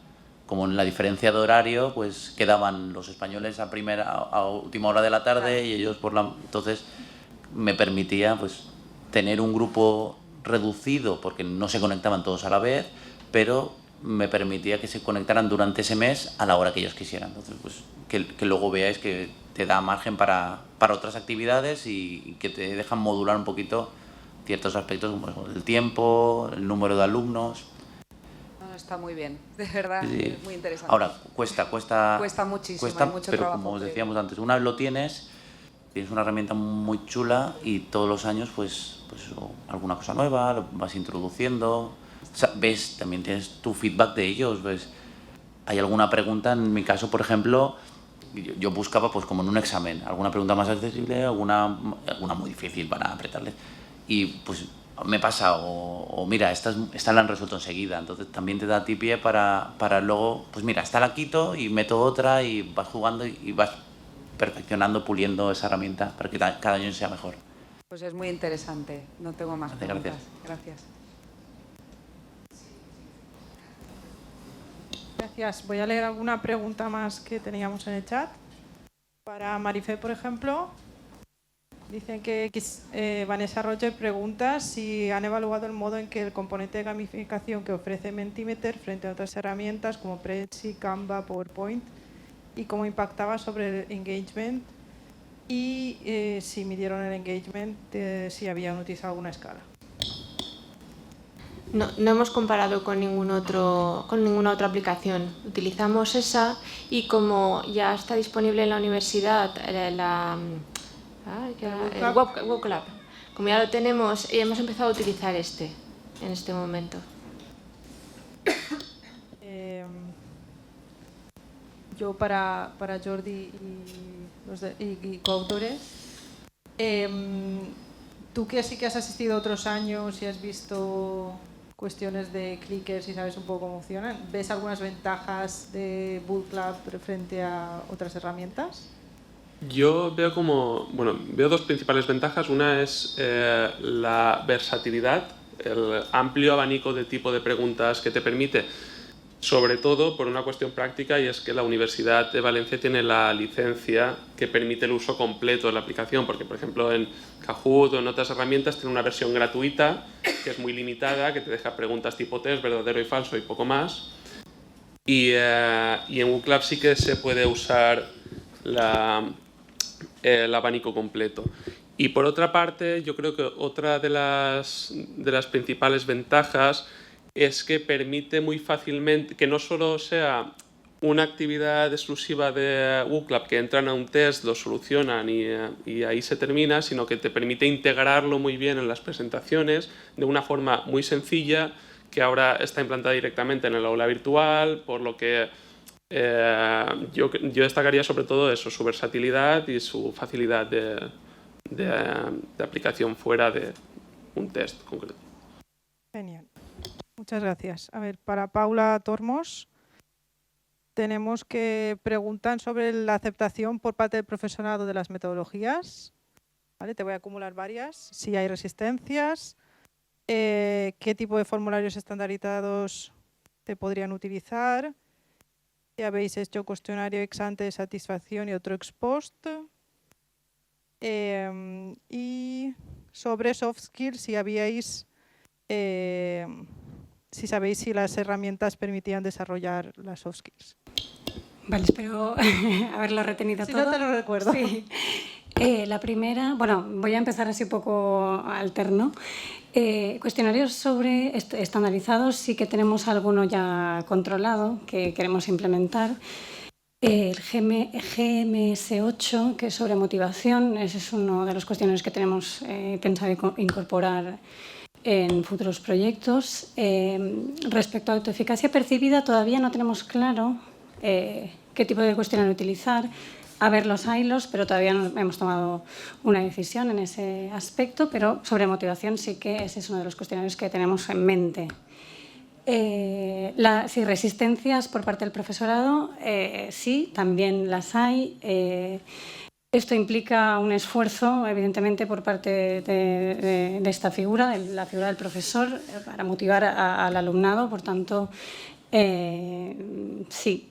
Como en la diferencia de horario, pues quedaban los españoles a última hora de la tarde y ellos Entonces me permitía pues tener un grupo reducido, porque no se conectaban todos a la vez, pero me permitía que se conectaran durante ese mes a la hora que ellos quisieran. Entonces, pues que luego veáis que te da margen para otras actividades y que te dejan modular un poquito ciertos aspectos como el tiempo, el número de alumnos. Está muy bien, de verdad, sí. Es muy interesante. Ahora, cuesta muchísimo, hay mucho pero trabajo. Como os decíamos antes, una vez lo tienes una herramienta muy chula y todos los años pues alguna cosa nueva, lo vas introduciendo. O sea, también tienes tu feedback de ellos, ves. Hay alguna pregunta, en mi caso, por ejemplo, yo buscaba pues como en un examen, alguna pregunta más accesible, alguna muy difícil para apretarles. Y pues me pasa, o mira, esta la han resuelto enseguida, entonces también te da a ti pie para luego, pues mira, esta la quito y meto otra y vas jugando y vas perfeccionando, puliendo esa herramienta para que cada año sea mejor. Pues es muy interesante, no tengo más preguntas. Gracias. Gracias. Voy a leer alguna pregunta más que teníamos en el chat. Para Marifé, por ejemplo, dicen que Vanessa Roger pregunta si han evaluado el modo en que el componente de gamificación que ofrece Mentimeter frente a otras herramientas como Prezi, Canva, PowerPoint y cómo impactaba sobre el engagement y si midieron el engagement, si habían utilizado alguna escala. No hemos comparado con ninguna otra aplicación. Utilizamos esa y como ya está disponible en la universidad el WebClub, como ya lo tenemos, hemos empezado a utilizar en este momento. Yo para Jordi y coautores, tú que sí que has asistido otros años y has visto cuestiones de clickers y sabes un poco cómo funcionan, ¿ves algunas ventajas de Bootclub frente a otras herramientas? Yo veo veo dos principales ventajas. Una es la versatilidad, el amplio abanico de tipo de preguntas que te permite, sobre todo por una cuestión práctica, y es que la Universidad de Valencia tiene la licencia que permite el uso completo de la aplicación, porque por ejemplo en Kahoot o en otras herramientas tiene una versión gratuita que es muy limitada, que te deja preguntas tipo test, verdadero y falso y poco más. Y en WooClub sí que se puede usar el abanico completo. Y por otra parte, yo creo que otra de las principales ventajas es que permite muy fácilmente que no solo sea una actividad exclusiva de WooClub, que entran a un test, lo solucionan y ahí se termina, sino que te permite integrarlo muy bien en las presentaciones de una forma muy sencilla, que ahora está implantada directamente en el aula virtual, por lo que yo destacaría sobre todo eso, su versatilidad y su facilidad de aplicación fuera de un test concreto. Genial. Muchas gracias. A ver, para Paula Tormos, tenemos que preguntar sobre la aceptación por parte del profesorado de las metodologías. ¿Vale? Te voy a acumular varias. Si hay resistencias, qué tipo de formularios estandarizados te podrían utilizar, si habéis hecho cuestionario ex ante de satisfacción y otro ex post. Y sobre soft skills, si habíais, si sabéis si las herramientas permitían desarrollar las soft skills. Vale, espero haberlo retenido todo. Si no te lo recuerdo. Sí. La primera, bueno, voy a empezar así un poco alterno. Cuestionarios sobre estandarizados, sí que tenemos alguno ya controlado que queremos implementar. El GMS8, que es sobre motivación, ese es uno de los cuestionarios que tenemos pensado incorporar en futuros proyectos. Respecto a autoeficacia percibida, todavía no tenemos claro qué tipo de cuestionario utilizar. A ver los hilos, pero todavía no hemos tomado una decisión en ese aspecto, pero sobre motivación sí que ese es uno de los cuestionarios que tenemos en mente. Sí, resistencias por parte del profesorado, sí, también las hay. Esto implica un esfuerzo, evidentemente, por parte de esta figura, de la figura del profesor, para motivar al alumnado. Por tanto, sí,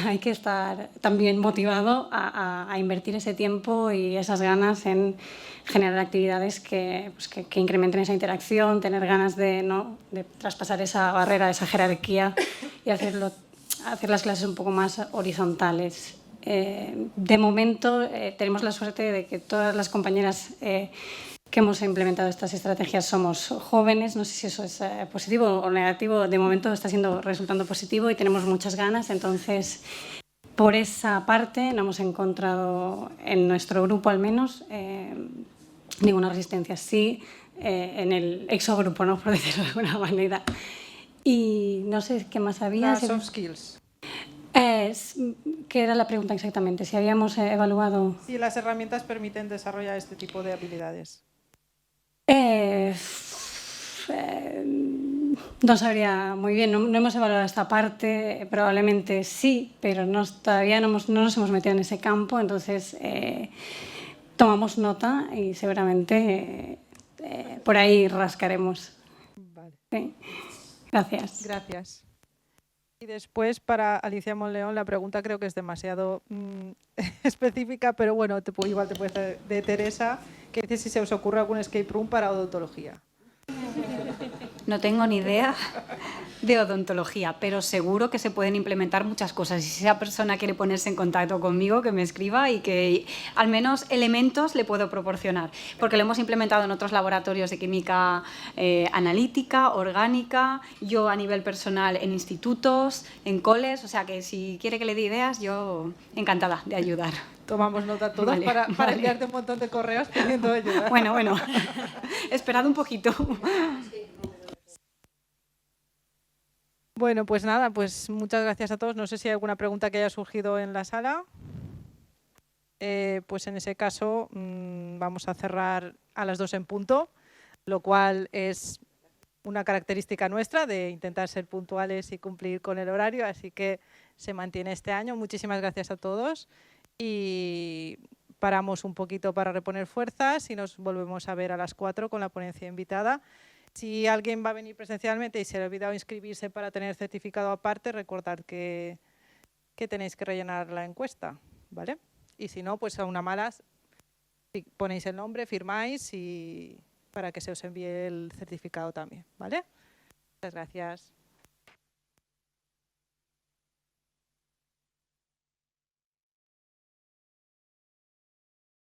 hay que estar también motivado a invertir ese tiempo y esas ganas en generar actividades que incrementen esa interacción, tener ganas de traspasar esa barrera, esa jerarquía y hacer las clases un poco más horizontales. De momento tenemos la suerte de que todas las compañeras que hemos implementado estas estrategias somos jóvenes. No sé si eso es positivo o negativo. De momento está resultando positivo y tenemos muchas ganas. Entonces, por esa parte no hemos encontrado, en nuestro grupo al menos, ninguna resistencia. Sí, en el exogrupo, ¿no? Por decirlo de alguna manera. Y no sé qué más había. Las soft skills. ¿Qué era la pregunta exactamente? Si habíamos evaluado... Si las herramientas permiten desarrollar este tipo de habilidades. No sabría muy bien, no hemos evaluado esta parte, probablemente sí, pero todavía no nos hemos metido en ese campo, entonces tomamos nota y seguramente por ahí rascaremos. Vale. Sí. Gracias. Gracias. Y después, para Alicia Monleón, la pregunta creo que es demasiado específica, pero bueno, igual te puede hacer de Teresa, que dice si se os ocurre algún escape room para odontología. No tengo ni idea de odontología, pero seguro que se pueden implementar muchas cosas. Y si esa persona quiere ponerse en contacto conmigo, que me escriba y que al menos elementos le puedo proporcionar. Porque lo hemos implementado en otros laboratorios de química analítica, orgánica, yo a nivel personal en institutos, en coles, o sea que si quiere que le dé ideas, yo encantada de ayudar. Tomamos nota todas para enviarte un montón de correos pidiendo ayuda. Bueno, esperad un poquito. Bueno, pues nada, pues muchas gracias a todos. No sé si hay alguna pregunta que haya surgido en la sala. Pues en ese caso vamos a cerrar a las 2 en punto, lo cual es una característica nuestra de intentar ser puntuales y cumplir con el horario, así que se mantiene este año. Muchísimas gracias a todos y paramos un poquito para reponer fuerzas y nos volvemos a ver a las 4 con la ponencia invitada. Si alguien va a venir presencialmente y se le ha olvidado inscribirse para tener certificado aparte, recordad que tenéis que rellenar la encuesta, ¿vale? Y si no, pues a una malas ponéis el nombre, firmáis y para que se os envíe el certificado también, ¿vale? Muchas gracias.